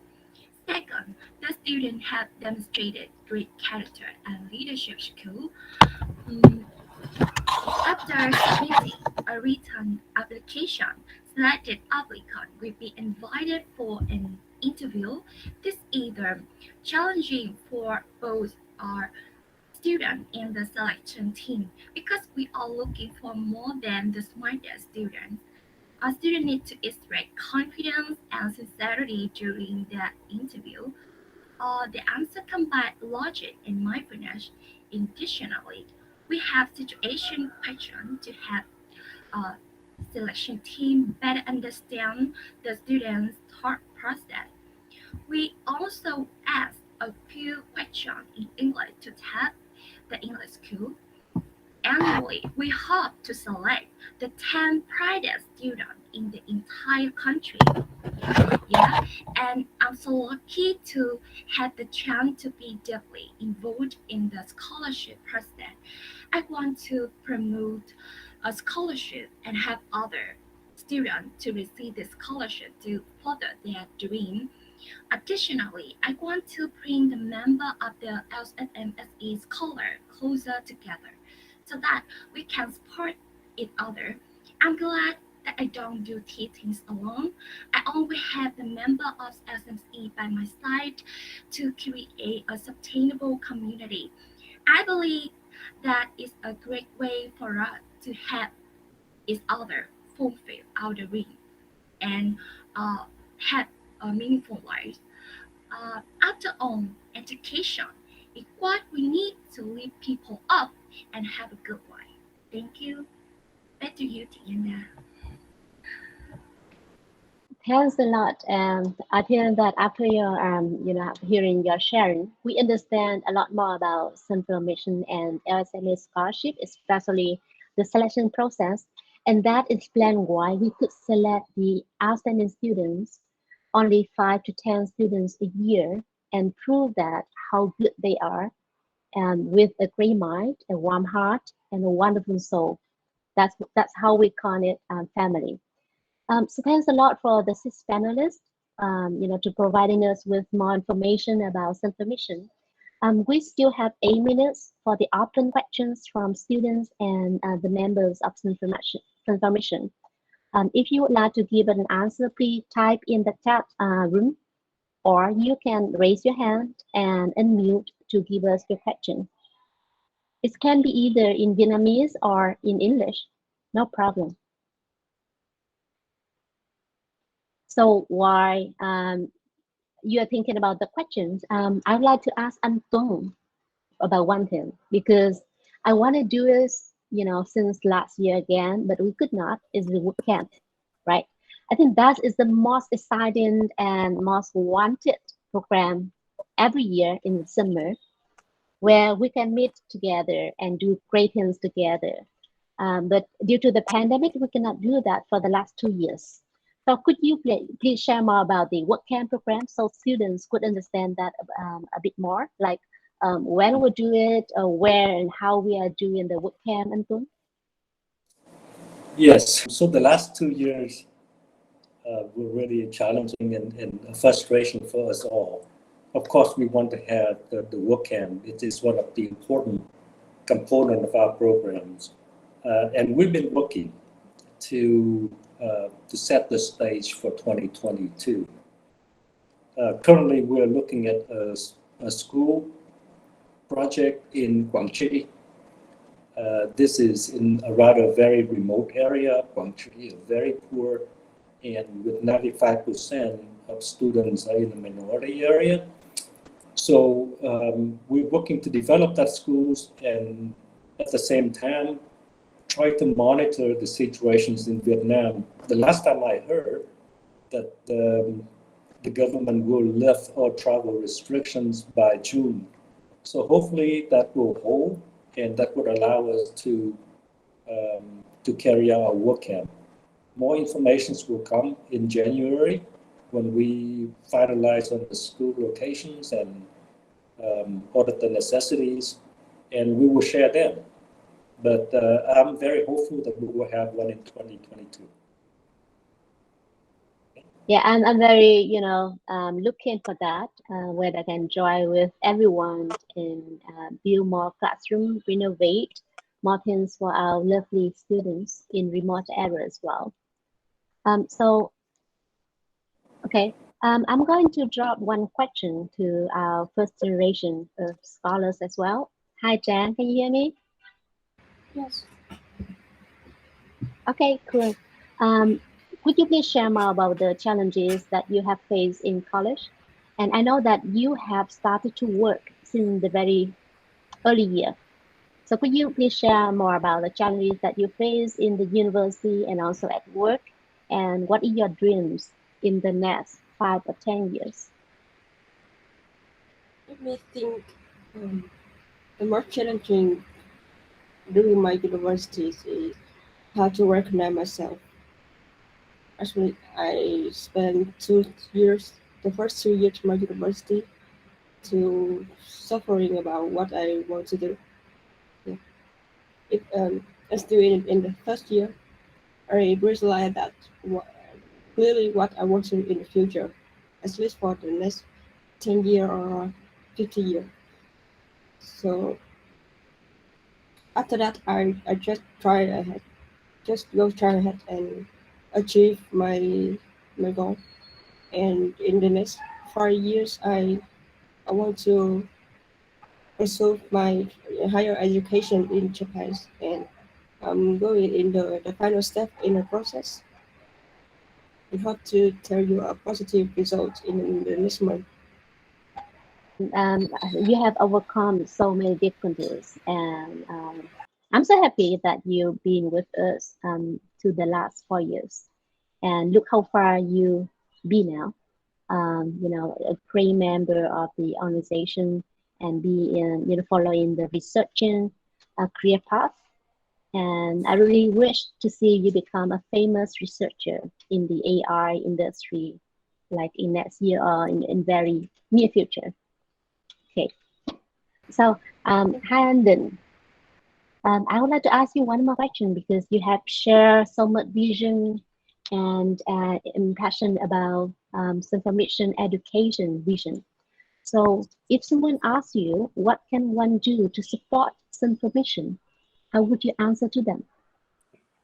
Second, the student have demonstrated great character and leadership skill. After submitting a written application, selected applicant will be invited for an interview. This is either challenging for both our student and the selection team because we are looking for more than the smartest students. Our students need to express confidence and sincerity during the interview. The answer combine logic and mindfulness. Additionally, we have situation questions to help a selection team better understand the students' thought process. We also ask a few questions in English to test the English skill. Annually, we hope to select the 10 brightest students in the entire country. Yeah, and I'm so lucky to have the chance to be deeply involved in the scholarship process. I want to promote a scholarship and help other students to receive the scholarship to further their dream. Additionally, I want to bring the member of the LSMSE scholar closer together so that we can support each other. I'm glad that I don't do things alone. I always have the member of LSMSE by my side to create a sustainable community. I believe that is a great way for us to help each other fulfill our dream and have a meaningful life. After all, education is what we need to lift people up and have a good life. Thank you. Back to you, Tiana. Thanks a lot. I think that after your, hearing your sharing, we understand a lot more about Central Mission and LSME scholarship, especially the selection process, and that explains why we could select the outstanding students, only 5 to 10 students a year, and prove that how good they are, and with a great mind, a warm heart, and a wonderful soul. That's how we call it family. So thanks a lot for the 6 panelists, to providing us with more information about Central Mission. We still have 8 minutes for the open questions from students and the members of Central Mission. If you would like to give an answer, please type in the chat room, or you can raise your hand and unmute to give us your question. It can be either in Vietnamese or in English, no problem. So while you are thinking about the questions, I'd like to ask Anton about one thing, because I want to do this, since last year again, but we could not, is the bootcamp, right? I think that is the most exciting and most wanted program every year in the summer. where we can meet together and do great things together. But due to the pandemic, we cannot do that for the last 2 years. So could you please share more about the work camp program so students could understand that a bit more, like when we do it, where and how we are doing the work camp, and so? Yes. So the last 2 years were really challenging and a frustration for us all. Of course, we want to have the work camp. It is one of the important component of our programs. And we've been working to set the stage for 2022. Currently, we're looking at a school project in Quảng this is in a rather very remote area. Quảng is very poor, and with 95% of students are in the minority area. So we're working to develop that schools, and at the same time, try to monitor the situations in Vietnam. The last time I heard that the government will lift all travel restrictions by June. So hopefully that will hold, and that would allow us to carry out our work camp. More information will come in January when we finalize on the school locations and audit the necessities, and we will share them. But I'm very hopeful that we will have one in 2022. Yeah, I'm very, looking for that, where I can join with everyone and build more classroom, renovate more things for our lovely students in remote areas as well. Okay, I'm going to drop one question to our first generation of scholars as well. Hi, Jan, can you hear me? Yes. Okay, cool. Could you please share more about the challenges that you have faced in college? And I know that you have started to work since the very early year. So could you please share more about the challenges that you face in the university and also at work? And what are your dreams in the next 5 or 10 years? Let me think. The more challenging during my university is how to recognize myself. Actually, I spent 2 years, the first 2 years of my university, to suffering about what I want to do. Yeah. Still in the first year, I realized that clearly what I want to do in the future, at least for the next 10 years or 50 years. So after that, I just try ahead, try ahead and achieve my goal. And in the next 5 years, I want to pursue my higher education in Japan, and I'm going in the final step in the process. I hope to tell you a positive result in the next month. You have overcome so many difficulties, and I'm so happy that you've been with us to the last 4 years, and look how far you be now. A praying member of the organization, and be in following the researching career path. And I really wish to see you become a famous researcher in the AI industry, like in next year or in very near future. Okay. So, Handen, I would like to ask you one more question, because you have shared so much vision and passion about Central Mission education vision. So if someone asks you, what can one do to support Central Mission, how would you answer to them?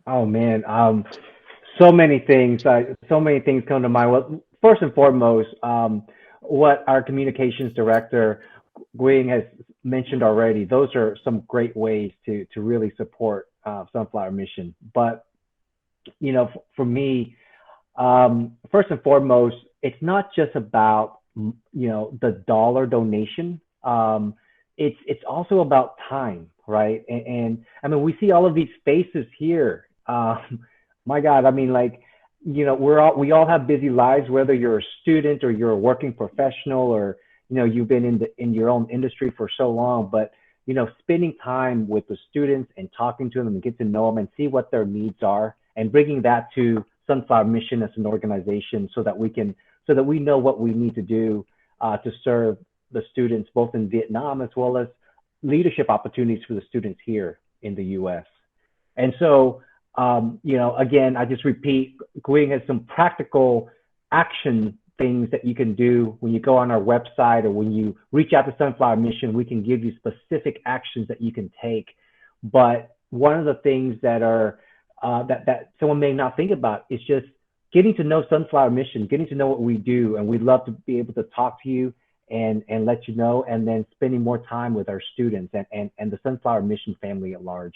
Oh man, so many things. So many things come to mind. Well, first and foremost, what our communications director Gwing has mentioned already. Those are some great ways to really support Sunflower Mission. But for me, first and foremost, it's not just about the dollar donation. It's also about time, right? And I mean, we see all of these faces here. My God, I mean, we all have busy lives, whether you're a student or you're a working professional, or you've been in your own industry for so long, but spending time with the students and talking to them and get to know them and see what their needs are and bringing that to Sunflower Mission as an organization so that we know what we need to do to serve the students both in Vietnam as well as leadership opportunities for the students here in the US. And so, again, I just repeat, Queen has some practical action things that you can do when you go on our website or when you reach out to Sunflower Mission. We can give you specific actions that you can take. But one of the things that are that someone may not think about is just getting to know Sunflower Mission, getting to know what we do, and we'd love to be able to talk to you and let you know, and then spending more time with our students and the Sunflower Mission family at large.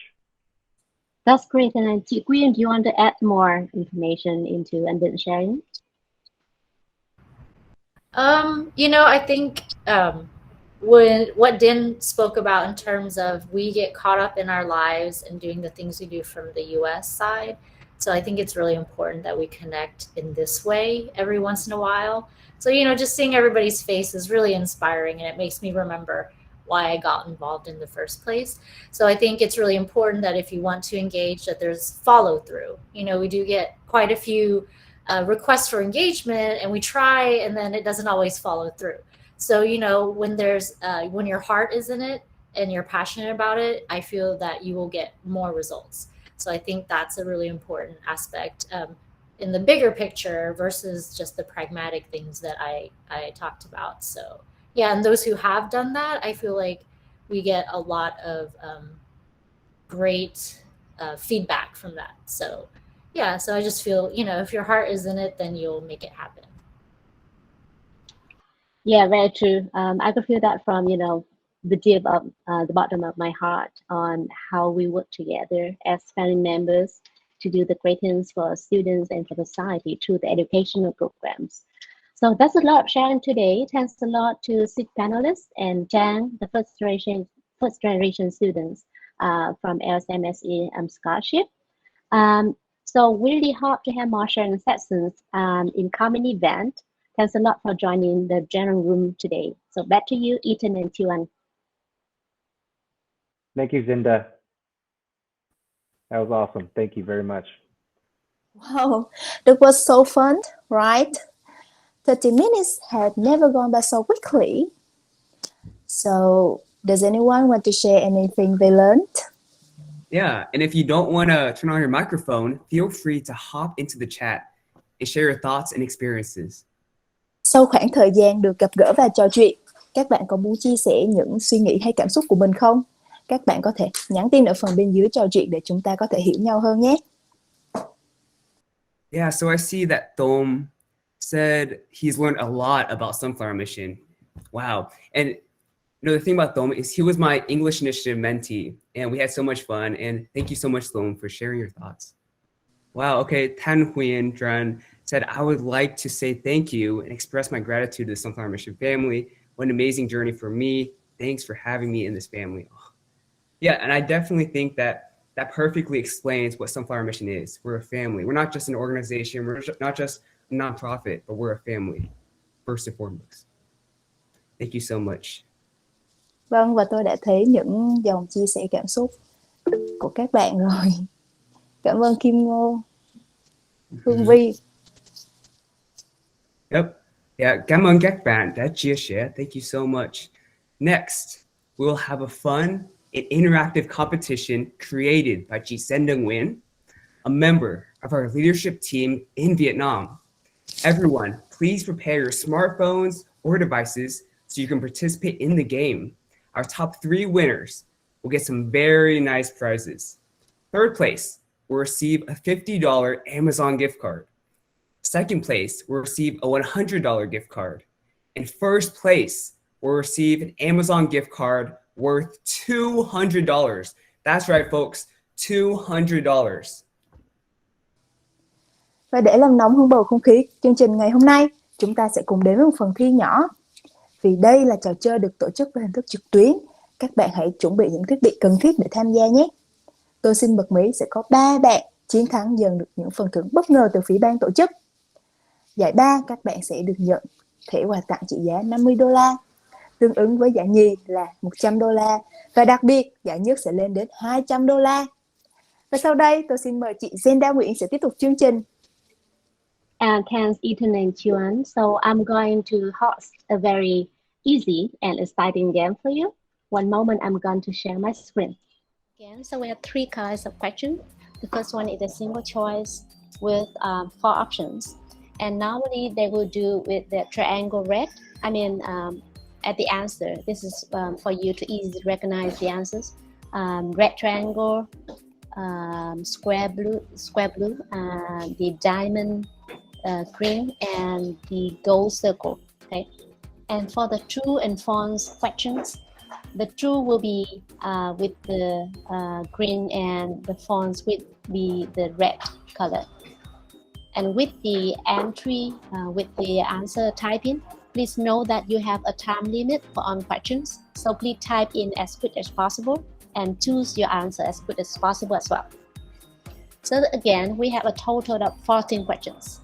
That's great. And Quyên, do you want to add more information into and then sharing? I think what Din spoke about in terms of we get caught up in our lives and doing the things we do from the US side. So I think it's really important that we connect in this way every once in a while. So, just seeing everybody's face is really inspiring, and it makes me remember why I got involved in the first place. So I think it's really important that if you want to engage, that there's follow through. We do get quite a few requests for engagement, and we try, and then it doesn't always follow through. So, when your heart is in it and you're passionate about it, I feel that you will get more results. So I think that's a really important aspect in the bigger picture versus just the pragmatic things that I talked about. So yeah, and those who have done that, I feel like we get a lot of great feedback from that. So yeah, so I just feel, if your heart is in it, then you'll make it happen. Yeah, very true. I could feel that from, the deep of the bottom of my heart on how we work together as family members to do the great things for students and for society through the educational programs. So that's a lot of sharing today. Thanks a lot to 6 panelists and Trang, the first generation students from LSMSE scholarship. So we really hope to have more sharing sessions in coming event. Thanks a lot for joining the general room today. So back to you, Ethan and Tuan. Thank you, Zinda. That was awesome. Thank you very much. Wow, that was so fun, right? 30 minutes had never gone by so quickly. So does anyone want to share anything they learned? Yeah, and if you don't want to turn on your microphone, feel free to hop into the chat and share your thoughts and experiences. Sau khoảng thời gian được gặp gỡ và trò chuyện, các bạn có muốn chia sẻ những suy nghĩ hay cảm xúc của mình không? Các bạn có thể nhắn tin ở phần bên dưới trò chuyện để chúng ta có thể hiểu nhau hơn nhé. Yeah, so I see that Tom said he's learned a lot about Sunflower Mission. Wow. And the thing about Tom is he was my English Initiative mentee, and we had so much fun. And thank you so much, Tom, for sharing your thoughts. Wow. Okay. Tan Huyen Dran said, I would like to say thank you and express my gratitude to the Sunflower Mission family. What an amazing journey for me. Thanks for having me in this family. Oh. Yeah, and I definitely think that perfectly explains what Sunflower Mission is. We're a family. We're not just an organization. We're not just a nonprofit, but we're a family, first and foremost. Thank you so much. Vâng, và tôi đã thấy những dòng chia sẻ cảm xúc của các bạn rồi. Cảm ơn Kim Ngô, Hương Vi. Yep. Yeah, cảm ơn các bạn đã chia sẻ. Thank you so much. Next, we'll have a fun and interactive competition created by Jisenda Nguyen, a member of our leadership team in Vietnam. Everyone, please prepare your smartphones or devices so you can participate in the game. Our top 3 winners will get some very nice prizes. Third place will receive a $50 Amazon gift card. Second place will receive a $100 gift card. And first place will receive an Amazon gift card worth $200. That's right, folks, $200. Và để làm nóng hơn bầu không khí chương trình ngày hôm nay, chúng ta sẽ cùng đến với một phần thi nhỏ. Vì đây là trò chơi được tổ chức với hình thức trực tuyến, các bạn hãy chuẩn bị những thiết bị cần thiết để tham gia nhé. Tôi xin bật mí sẽ có 3 bạn chiến thắng dần được những phần thưởng bất ngờ từ phía ban tổ chức. Giải 3, các bạn sẽ được nhận thẻ quà tặng trị giá $50. tương ứng với giải nhì là 100 đô la và đặc biệt giải nhất sẽ lên đến 200 đô la. Và sau đây tôi xin mời chị Zenda Nguyễn sẽ tiếp tục chương trình. Thanks, Ethan and Chuan. So I'm going to host a very easy and exciting game for you. One moment, I'm going to share my screen. Again, so we have three kinds of questions. The first one is a single choice with 4 options. And normally they will do with the triangle red. At the answer. This is for you to easily recognize the answers. Red triangle, square blue, the diamond green, and the gold circle. Okay. And for the true and false questions, the true will be with the green, and the false will be the red color. And with the entry, with the answer typing, please know that you have a time limit for all questions. So please type in as quick as possible and choose your answer as quick as possible as well. So again, we have a total of 14 questions.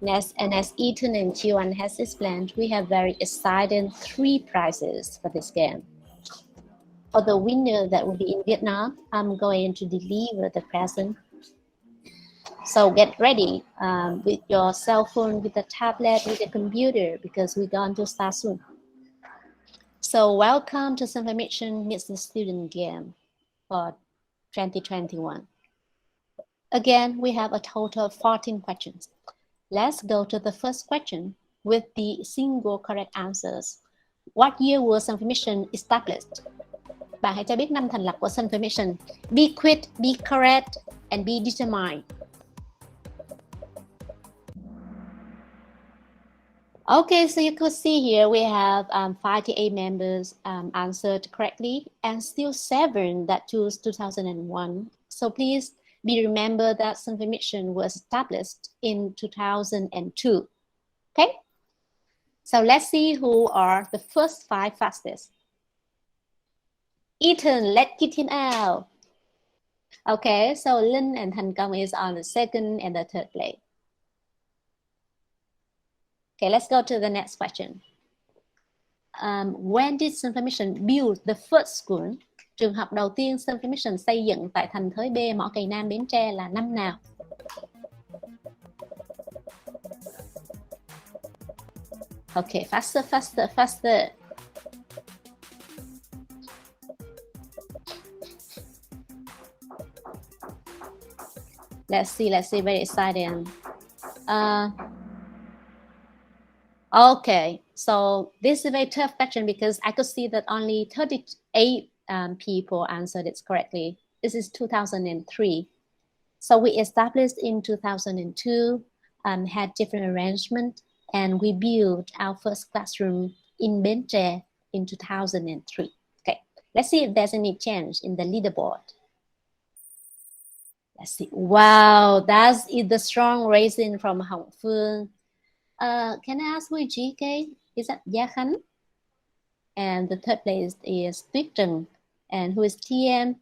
And as Ethan and Chuan has explained, we have very exciting 3 prizes for this game. For the winner that will be in Vietnam, I'm going to deliver the present. So get ready with your cell phone, with the tablet, with the computer, because we're going to start soon. So welcome to Sunformation Meets the Student game for 2021. Again, we have a total of 14 questions. Let's go to the first question with the single correct answers. What year was Sunformation established? Bạn hãy cho biết năm thành lập của Sunformation. Be quick, be correct, and be determined. Okay, so you could see here we have 58 members answered correctly, and still 7 that choose 2001. So please be remember that Sunformation was established in 2002. Okay, so let's see who are the first 5 fastest. Ethan, let's get him out. Okay, so Linh and Thành Công is on the 2nd and the 3rd place. Okay, let's go to the next question. When did Sunformation build the first school? Trường học đầu tiên Sunformation xây dựng tại thành Thới B, Mỏ Cày Nam, Bến Tre là năm nào? Okay, faster, faster, faster. Let's see, very exciting. Okay, so this is a very tough question because I could see that only 38 people answered it correctly. This is 2003. So we established in 2002, had different arrangement, and we built our first classroom in Bến Tre in 2003. Okay, let's see if there's any change in the leaderboard. Let's see. Wow, that's the strong raising from Hồng Phương. Can I ask who is GK? Is that Gia Khánh? And the 3rd place is Tuyết Trừng. And who is TM?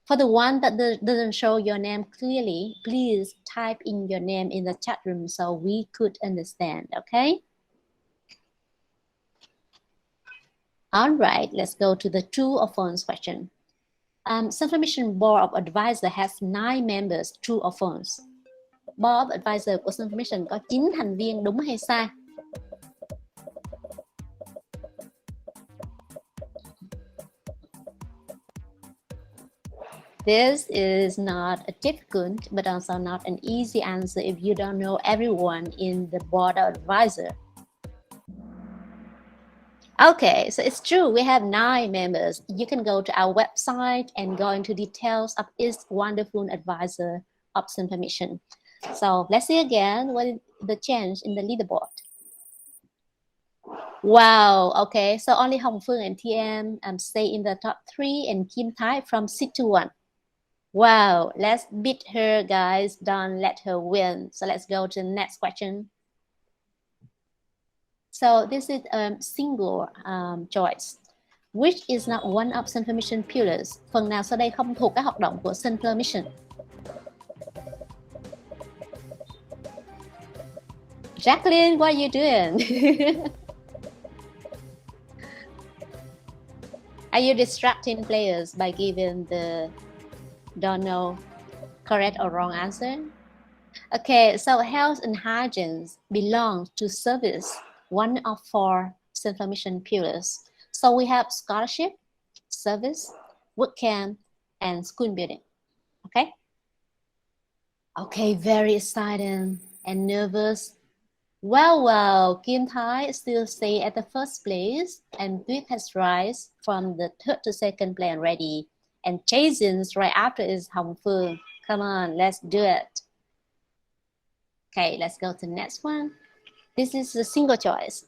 For the one that doesn't show your name clearly, please type in your name in the chat room so we could understand, okay? All right, let's go to the true or false question. Sunformation Board of Advisor has 9 members, true or false? Board of Advisor của Sunformation có 9 thành viên, đúng hay sai? This is not a difficult, but also not an easy answer if you don't know everyone in the Board of Advisor. Okay, so it's true, we have 9 members. You can go to our website and go into details of each wonderful advisor of Sunformation. So let's see again what is the change in the leaderboard. Wow, okay, so only Hồng Phương and TM stay in the top 3 and Kim Thái from 6 to 1. Wow, let's beat her, guys. Don't let her win. So let's go to the next question. So this is a single choice. Which is not one of Sunformation pillars? Phần nào sau đây không thuộc các hoạt động của Sunformation? Jacqueline, what are you doing? Are you distracting players by giving the don't know correct or wrong answer? Okay, so health and hygiene belongs to service, one of 4 self-formation pillars. So we have scholarship, service, work camp, and school building. Okay? Okay, very exciting and nervous. Well, Kim Thái still stay at the first place, and Tuyết has rise from the 3rd to 2nd place already. And chasing right after is Hồng Phương. Come on, let's do it. Okay, let's go to the next one. This is a single choice.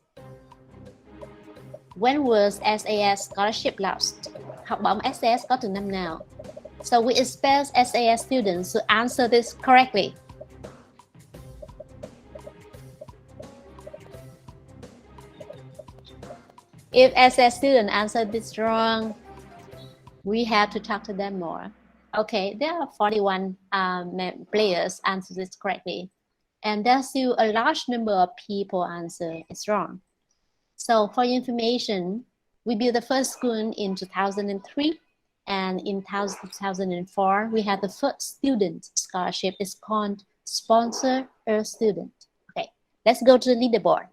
When was SAS scholarship last? Học bổng SAS có từ năm nào? So we expect SAS students to answer this correctly. If SAS student answer this wrong, we have to talk to them more. Okay, there are 41 players answer this correctly. And there's still a large number of people answer it's wrong. So for your information, we built the first school in 2003, and in 2004, we had the first student scholarship. It's called Sponsor a Student. Okay, let's go to the leaderboard.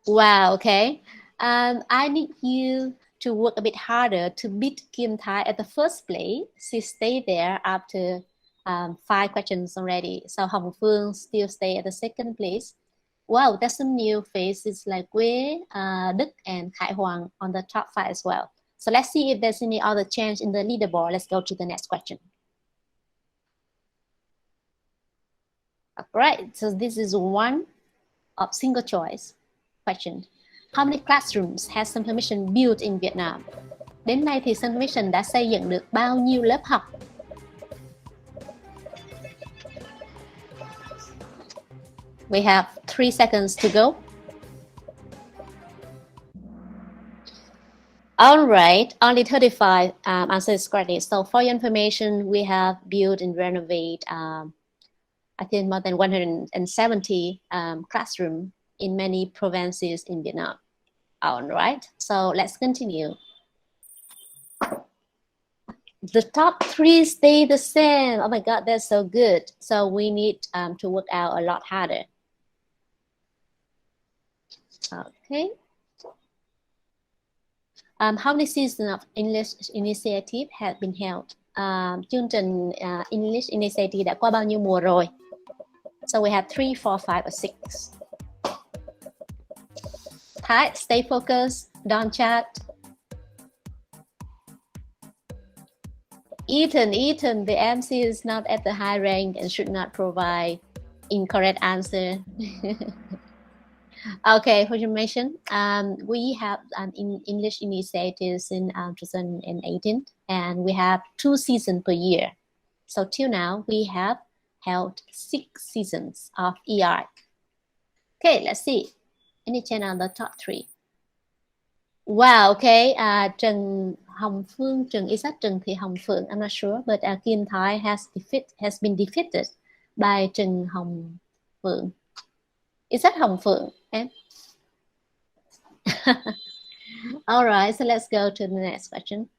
Wow, okay. I need you to work a bit harder to beat Kim Thái at the first place. She stayed there after 5 questions already. So Hồng Phương still stay at the 2nd place. Wow, there's some new faces like Quế, Đức, and Khải Hoàng on the top 5 as well. So let's see if there's any other change in the leaderboard. Let's go to the next question. All right, so this is one of single choice question. How many classrooms has Sun Mission built in Vietnam? Đến nay thì Sun Mission đã xây dựng được bao nhiêu lớp học? We have 3 seconds to go. All right, only 35 answers correctly. So for your information, we have built and renovate, I think more than 170 classrooms in many provinces in Vietnam. All right, so let's continue. The top 3 stay the same. Oh my God, that's so good. So we need to work out a lot harder. Okay. How many seasons of English Initiative have been held? Chương trình English Initiative đã qua bao nhiêu mùa rồi? So we have 3, 4, 5, or 6. Thái, stay focused, don't chat. Ethan, the MC is not at the high rank and should not provide incorrect answer. Okay, for information, we have in English initiatives in 2018, and we have 2 seasons per year. So till now, we have held 6 seasons of ER. Okay, let's see. Any change on the top 3? Wow, okay. Trần Hồng Phương, Trần Isaac, Trần Thị Hồng Phượng, I'm not sure, but Kim Thái has been defeated by Trần Hồng Phượng. Is that Hồng Phượng? Okay. All right, so let's go to the next question.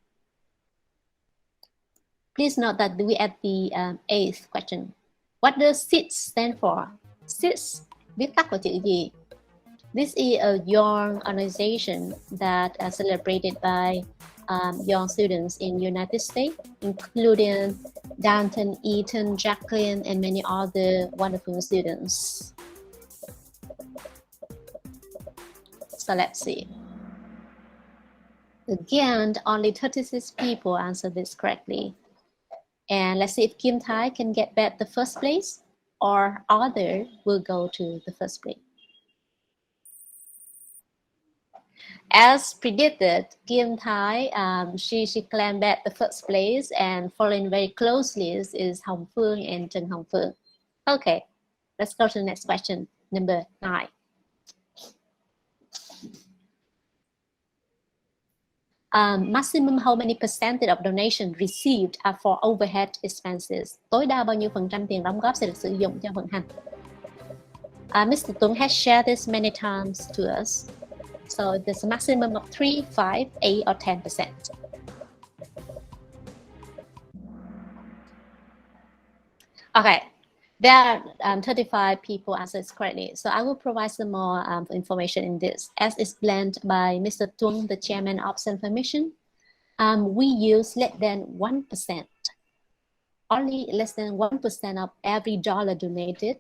Please note that we at the 8th question. What does SITS stand for? SITS viết tắt của chữ gì? This is a young organization that is celebrated by young students in United States, including Danton, Ethan, Jacqueline, and many other wonderful students. So let's see. Again, only 36 people answered this correctly. And let's see if Kim Thái can get back the first place, or other will go to the first place. As predicted, Kim Thái, she claimed back the first place, and following very closely is Hồng Phương and Trần Hồng Phượng. Okay, let's go to the next question, number 9. Maximum how many percentage of donation received are for overhead expenses. Tối đa bao nhiêu phần trăm tiền đóng góp sẽ được sử dụng cho vận hành. Mr. Tuấn has shared this many times to us. So there's a maximum of 3, 5, 8, or 10%. Okay, there are 35 people answered correctly. So I will provide some more information in this. As explained by Mr. Tuấn, the chairman of Sun Mission, we use less than 1%, only less than 1% of every dollar donated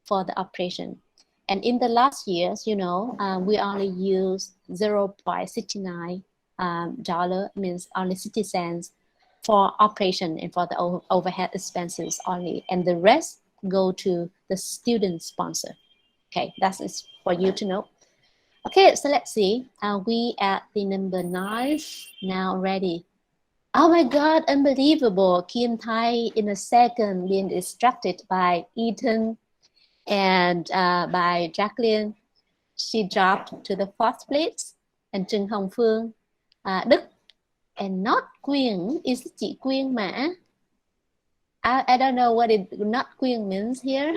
for the operation. And in the last years, you know, we only use 0.69 dollar, means only 60 cents for operation and for the overhead expenses only. And the rest go to the student sponsor. Okay, that is for you to know. Okay, so let's see. We at the number 9 now ready. Oh my God, unbelievable. Kim Thai in a second being distracted by Ethan and by Jacqueline. She dropped to the 4th place. And Trần Hồng Phương, Đức, and not Quyên is chị Quyên mà. I don't know what not Quyên means here.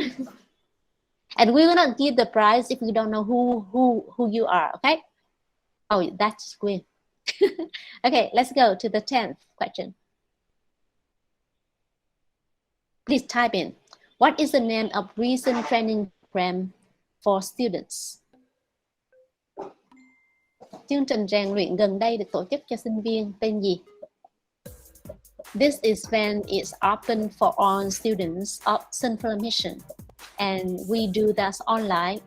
And we will not give the prize if we don't know who you are, okay? Oh, that's Quyên. Okay, let's go to the 10th question. Please type in, what is the name of recent training program for students? Chương trình rèn luyện gần đây được tổ chức cho sinh viên tên gì? This event is open for all students of Sun Mission, and we do that online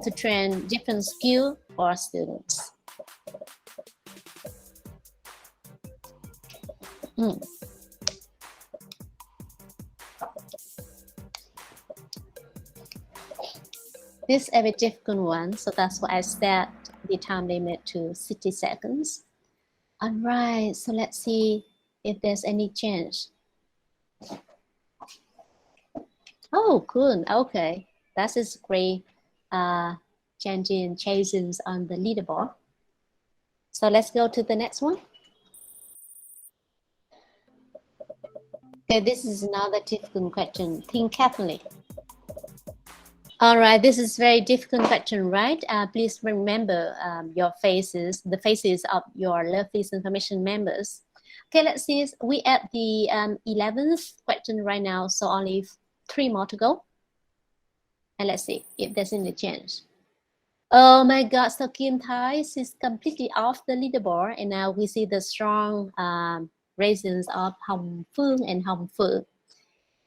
to train different skills for students. This is a very difficult one, so that's why I set the time limit to 60 seconds. All right, so let's see if there's any change. Oh, cool. Okay, that is great. Changing changes on the leaderboard. So let's go to the next one. Okay, this is another difficult question. Think carefully. All right, this is very difficult question, right? Please remember your faces, the faces of your lovely Sun Mission members. Okay, let's see. We at the 11th question right now, so only 3 more to go. And let's see if there's any change. Oh my God, so Kim Thai is completely off the leaderboard, and now we see the strong raisins of Hồng Phương and Hồng Phượng.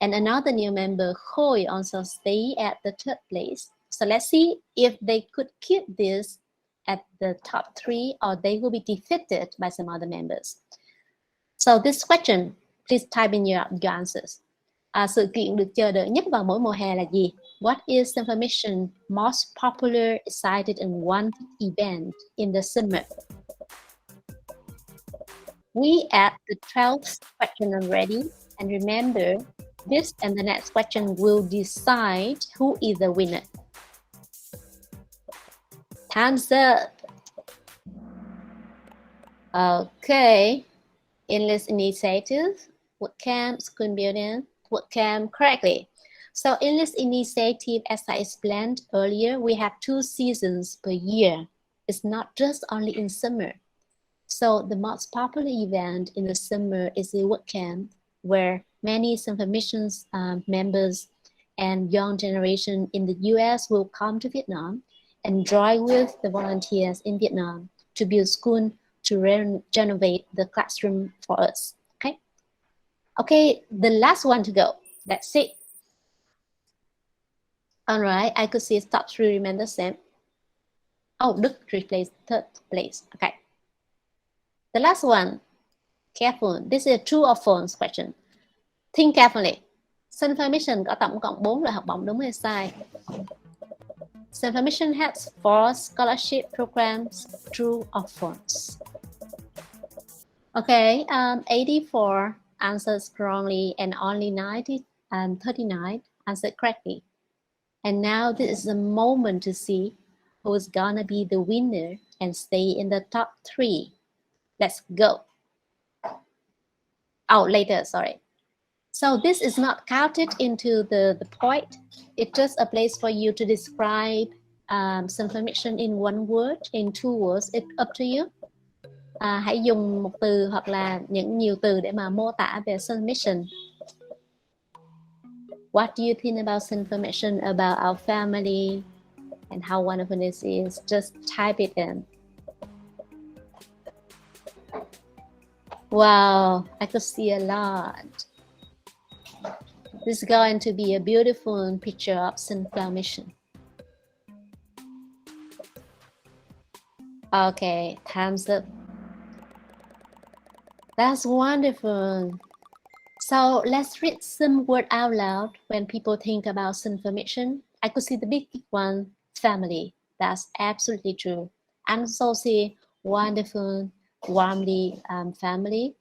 And another new member, Khôi, also stay at the 3rd place. So let's see if they could keep this at the top 3 or they will be defeated by some other members. So this question, please type in your answers. Sự kiện được chờ đợi nhất vào mỗi mùa hè là gì? What is the information most popular, excited, and wanted event in the summer? We at the 12th question already, and remember, this and the next question will decide who is the winner. Time's up. Okay. Endless Initiative, WordCamp, School Building, WordCamp correctly. So Endless Initiative, as I explained earlier, we have 2 seasons per year. It's not just only in summer. So the most popular event in the summer is the WordCamp, where many Sun Mission members and young generation in the US will come to Vietnam and join with the volunteers in Vietnam to build school to renovate the classroom for us. Okay. Okay, the last one to go. That's it. All right, I could see top 3 remain the same. Oh, Đức replaced 3rd place. Okay. The last one. Careful. This is a true or false question. Think carefully. Sun Mission có tổng cộng 4 loại học bổng, đúng hay sai? Sun Mission has 4 scholarship programs, true or false? Okay, 84 answered strongly and only 39 answered correctly. And now this is the moment to see who's gonna be the winner and stay in the top 3. Let's go. Oh, later, sorry. So this is not counted into the point. It's just a place for you to describe some information in one word, in two words. It's up to you. Hãy dùng một từ hoặc là nhiều từ để mà mô tả về submission. What do you think about information about our family and how wonderful this is? Just type it in. Wow, I could see a lot. This is going to be a beautiful picture of Sunflower Mission. Okay, thumbs up. That's wonderful. So let's read some word out loud when people think about Sunflower. I could see the big one, family. That's absolutely true. And also see wonderful, warmly family.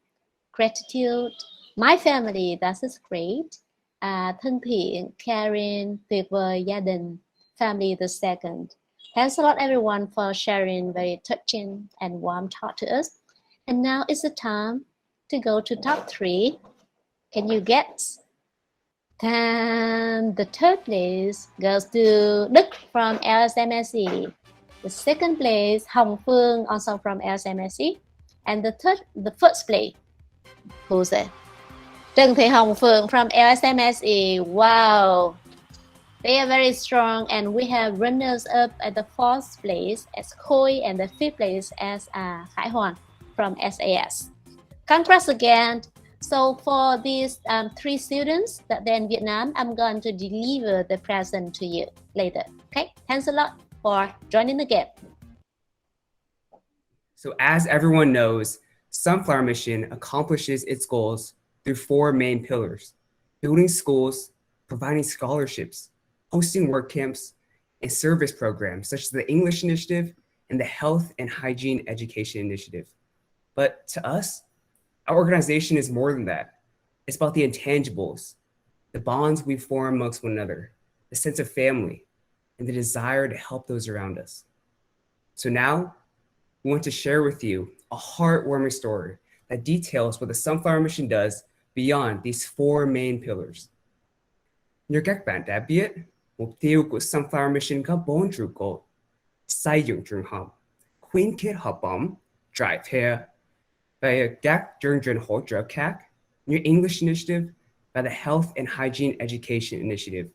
Gratitude. My family, that is great. Thân thiện, caring, tuyệt vời, gia đình. Family the second. Thanks a lot everyone for sharing very touching and warm talk to us. And now is the time to go to top 3. Can you guess? And the third place goes to Đức from LSMSE. The second place, Hồng Phương, also from LSMSE. And the first place, who's it? Trần Thị Hồng Phượng from LSMSE. Wow, they are very strong, and we have runners up at the 4th place as Khôi and the 5th place as Khải Hoàn from SAS. Congrats again. So for these 3 students that they're in Vietnam, I'm going to deliver the present to you later. Okay, thanks a lot for joining the game. So as everyone knows, Sunflower Mission accomplishes its goals through 4 main pillars: building schools, providing scholarships, hosting work camps, and service programs such as the English Initiative and the Health and Hygiene Education Initiative. But to us, our organization is more than that. It's about the intangibles, the bonds we form amongst one another, the sense of family, and the desire to help those around us. So now, we want to share with you a heartwarming story that details what the Sunflower Mission does beyond these 4 main pillars. Như các bạn đã biết, mục tiêu của Sunflower Mission có 4 trụ cột: xây dựng trường học, khuyến khích học bổng, drive here, và các chương trình hỗ trợ khác như English Initiative và the Health and Hygiene Education Initiative.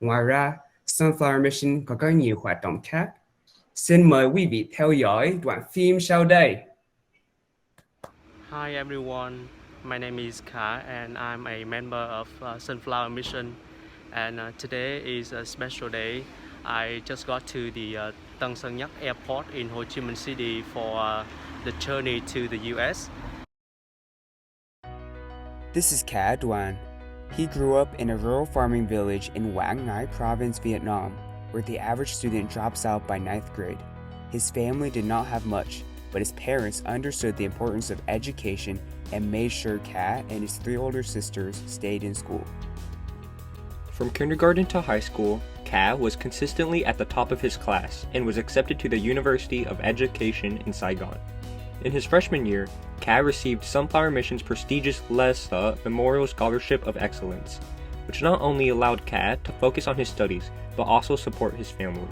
Ngoài ra, Sunflower Mission còn có nhiều hoạt động khác. Xin mời quý vị theo dõi đoạn phim sau đây. Hi everyone, my name is Ka and I'm a member of Sunflower Mission, and today is a special day. I just got to the Tân Sơn Nhất Airport in Ho Chi Minh City for the journey to the US. This is Ka Duan. He grew up in a rural farming village in Quảng Ngãi Province, Vietnam, where the average student drops out by 9th grade. His family did not have much, but his parents understood the importance of education and made sure Ka and his 3 older sisters stayed in school. From kindergarten to high school, Ka was consistently at the top of his class and was accepted to the University of Education in Saigon. In his freshman year, Ka received Sunflower Mission's prestigious LESA Memorial Scholarship of Excellence, which not only allowed Ka to focus on his studies, but also support his family.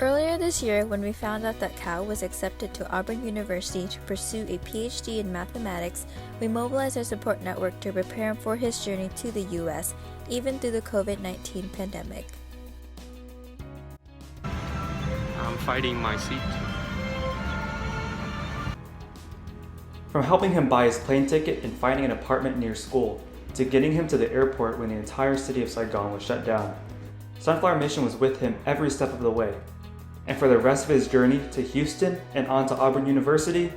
Earlier this year, when we found out that Ka was accepted to Auburn University to pursue a PhD in mathematics, we mobilized our support network to prepare him for his journey to the US, even through the COVID-19 pandemic. I'm fighting my seat. From helping him buy his plane ticket and finding an apartment near school, to getting him to the airport when the entire city of Saigon was shut down, Sunflower Mission was with him every step of the way. And for the rest of his journey to Houston and on to Auburn University,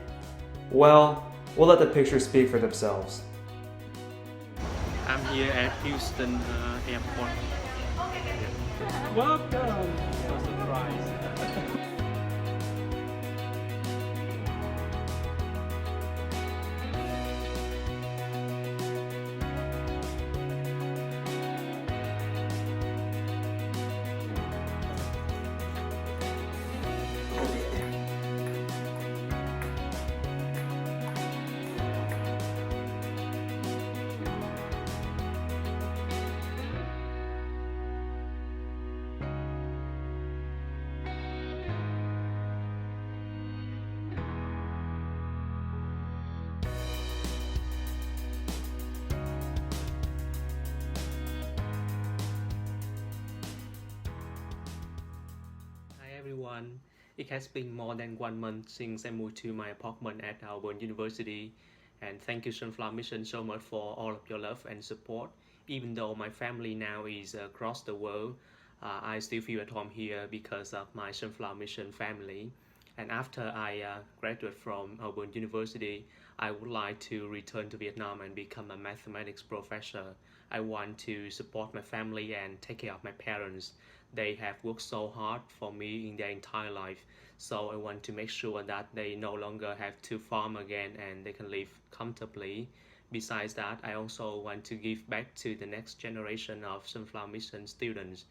well, we'll let the pictures speak for themselves. I'm here at Houston Airport. Welcome! No surprise. everyone. It has been more than 1 month since I moved to my apartment at Auburn University. And thank you, Sunflower Mission, so much for all of your love and support. Even though my family now is across the world, I still feel at home here because of my Sunflower Mission family. And after I graduate from Auburn University, I would like to return to Vietnam and become a mathematics professor. I want to support my family and take care of my parents. They have worked so hard for me in their entire life. So I want to make sure that they no longer have to farm again and they can live comfortably. Besides that, I also want to give back to the next generation of Sunflower Mission students.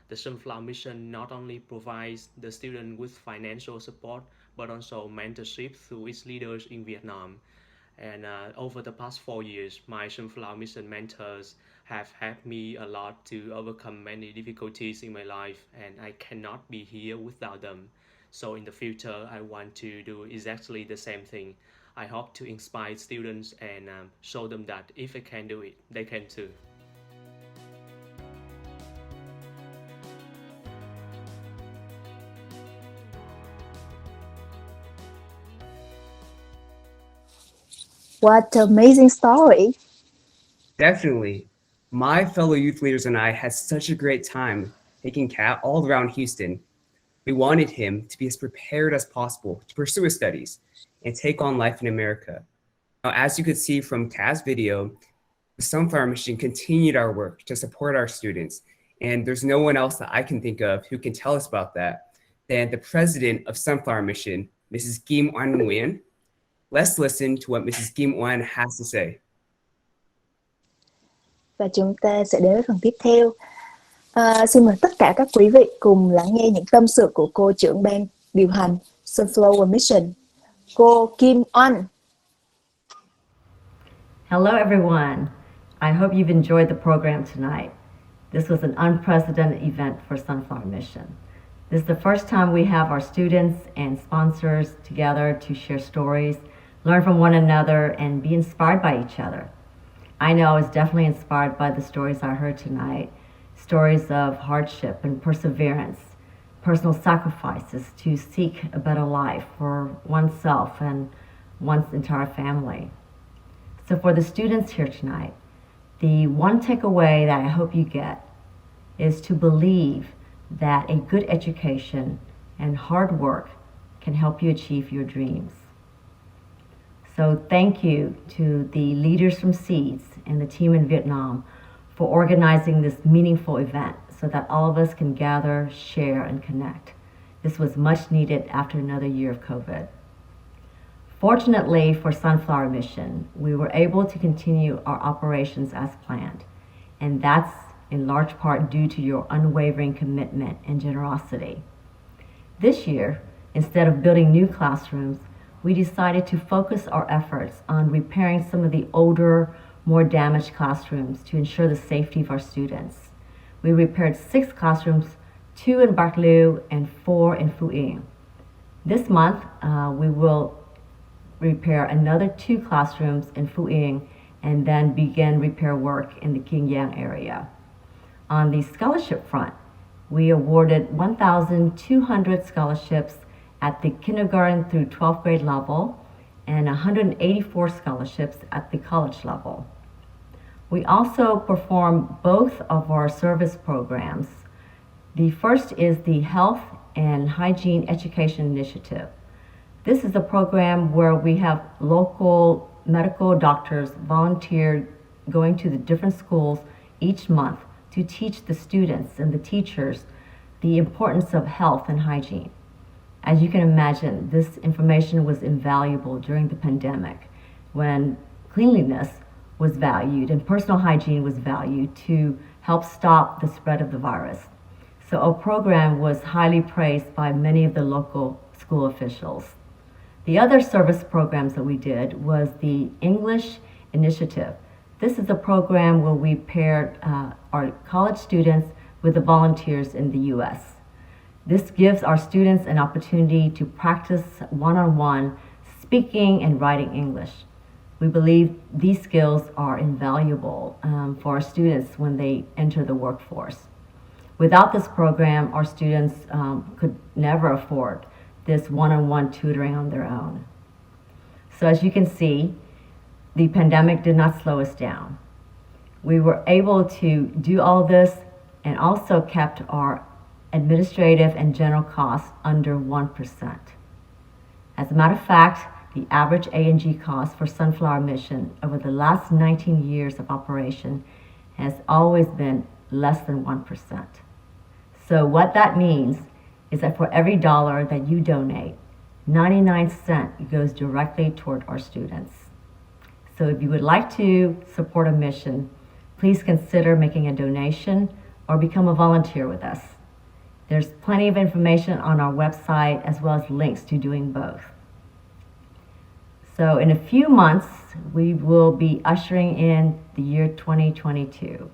The Sunflower Mission not only provides the student with financial support, but also mentorship through its leaders in Vietnam. And over the past 4 years, my Sunflower Mission mentors have helped me a lot to overcome many difficulties in my life, and I cannot be here without them. So in the future, I want to do exactly the same thing. I hope to inspire students and show them that if I can do it, they can too. What an amazing story. Definitely. My fellow youth leaders and I had such a great time taking Kat all around Houston. We wanted him to be as prepared as possible to pursue his studies and take on life in America. Now, as you could see from Kat's video, the Sunflower Mission continued our work to support our students. And there's no one else that I can think of who can tell us about that than the president of Sunflower Mission, Mrs. Kim Oanh Nguyen. Let's listen to what Mrs. Kim Oanh has to say. Và chúng ta sẽ đến với phần tiếp theo. Xin mời tất cả các quý vị cùng lắng nghe những tâm sự của cô trưởng ban điều hành Sunflower Mission, cô Kim Oanh. Hello, everyone. I hope you've enjoyed the program tonight. This was an unprecedented event for Sunflower Mission. This is the first time we have our students and sponsors together to share stories, learn from one another, and be inspired by each other. I know I was definitely inspired by the stories I heard tonight, stories of hardship and perseverance, personal sacrifices to seek a better life for oneself and one's entire family. So for the students here tonight, the one takeaway that I hope you get is to believe that a good education and hard work can help you achieve your dreams. So thank you to the leaders from Seeds and the team in Vietnam for organizing this meaningful event so that all of us can gather, share, and connect. This was much needed after another year of COVID. Fortunately for Sunflower Mission, we were able to continue our operations as planned, and that's in large part due to your unwavering commitment and generosity. This year, instead of building new classrooms, we decided to focus our efforts on repairing some of the older, more damaged classrooms to ensure the safety of our students. We repaired 6 classrooms, 2 in Bạc Liêu and 4 in Phú Yên. This month, we will repair another 2 classrooms in Phú Yên and then begin repair work in the Kiên Giang area. On the scholarship front, we awarded 1,200 scholarships at the kindergarten through 12th grade level and 184 scholarships at the college level. We also perform both of our service programs. The first is the Health and Hygiene Education Initiative. This is a program where we have local medical doctors volunteer going to the different schools each month to teach the students and the teachers the importance of health and hygiene. As you can imagine, this information was invaluable during the pandemic when cleanliness was valued and personal hygiene was valued to help stop the spread of the virus. So our program was highly praised by many of the local school officials. The other service programs that we did was the English Initiative. This is a program where we paired our college students with the volunteers in the U.S. This gives our students an opportunity to practice one-on-one speaking and writing English. We believe these skills are invaluable for our students when they enter the workforce. Without this program, our students could never afford this one-on-one tutoring on their own. So as you can see, the pandemic did not slow us down. We were able to do all this and also kept our administrative and general costs under 1%. As a matter of fact, the average A&G cost for Sunflower Mission over the last 19 years of operation has always been less than 1%. So what that means is that for every dollar that you donate, 99 cents goes directly toward our students. So if you would like to support a mission, please consider making a donation or become a volunteer with us. There's plenty of information on our website as well as links to doing both. So in a few months, we will be ushering in the year 2022.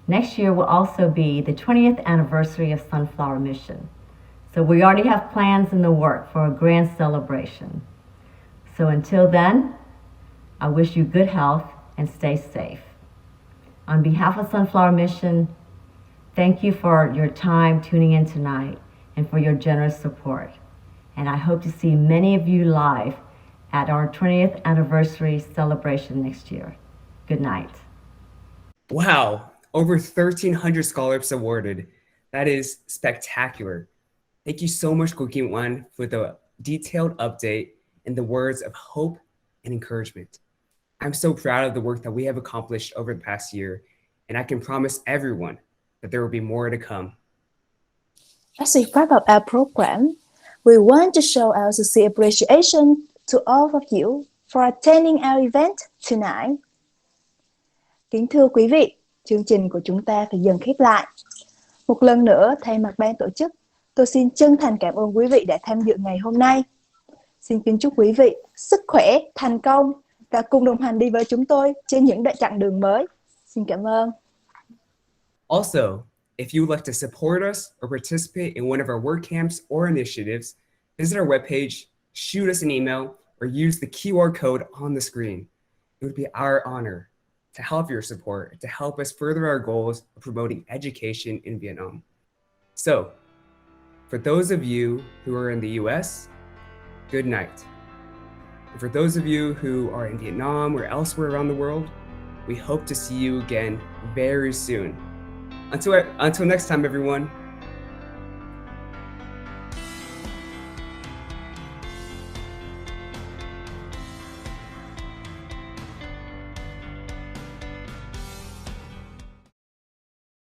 Next year will also be the 20th anniversary of Sunflower Mission. So we already have plans in the work for a grand celebration. So until then, I wish you good health and stay safe. On behalf of Sunflower Mission, thank you for your time tuning in tonight and for your generous support. And I hope to see many of you live at our 20th anniversary celebration next year. Good night. Wow, over 1,300 scholarships awarded. That is spectacular. Thank you so much, Cô Kim Oanh, for the detailed update and the words of hope and encouragement. I'm so proud of the work that we have accomplished over the past year, and I can promise everyone that there will be more to come. As we wrap up our program, we want to show our sincere appreciation to all of you for attending our event tonight. Kính thưa quý vị, chương trình của chúng ta phải dần khép lại. Một lần nữa, thay mặt ban tổ chức, tôi xin chân thành cảm ơn quý vị đã tham dự ngày hôm nay. Xin kính chúc quý vị sức khỏe, thành công và cùng đồng hành đi với chúng tôi trên những chặng đường mới. Xin cảm ơn. Also, if you would like to support us or participate in one of our work camps or initiatives, visit our webpage, shoot us an email, or use the QR code on the screen. It would be our honor to have your support, to help us further our goals of promoting education in Vietnam. So, for those of you who are in the US, good night. And for those of you who are in Vietnam or elsewhere around the world, we hope to see you again very soon. Until next time, everyone.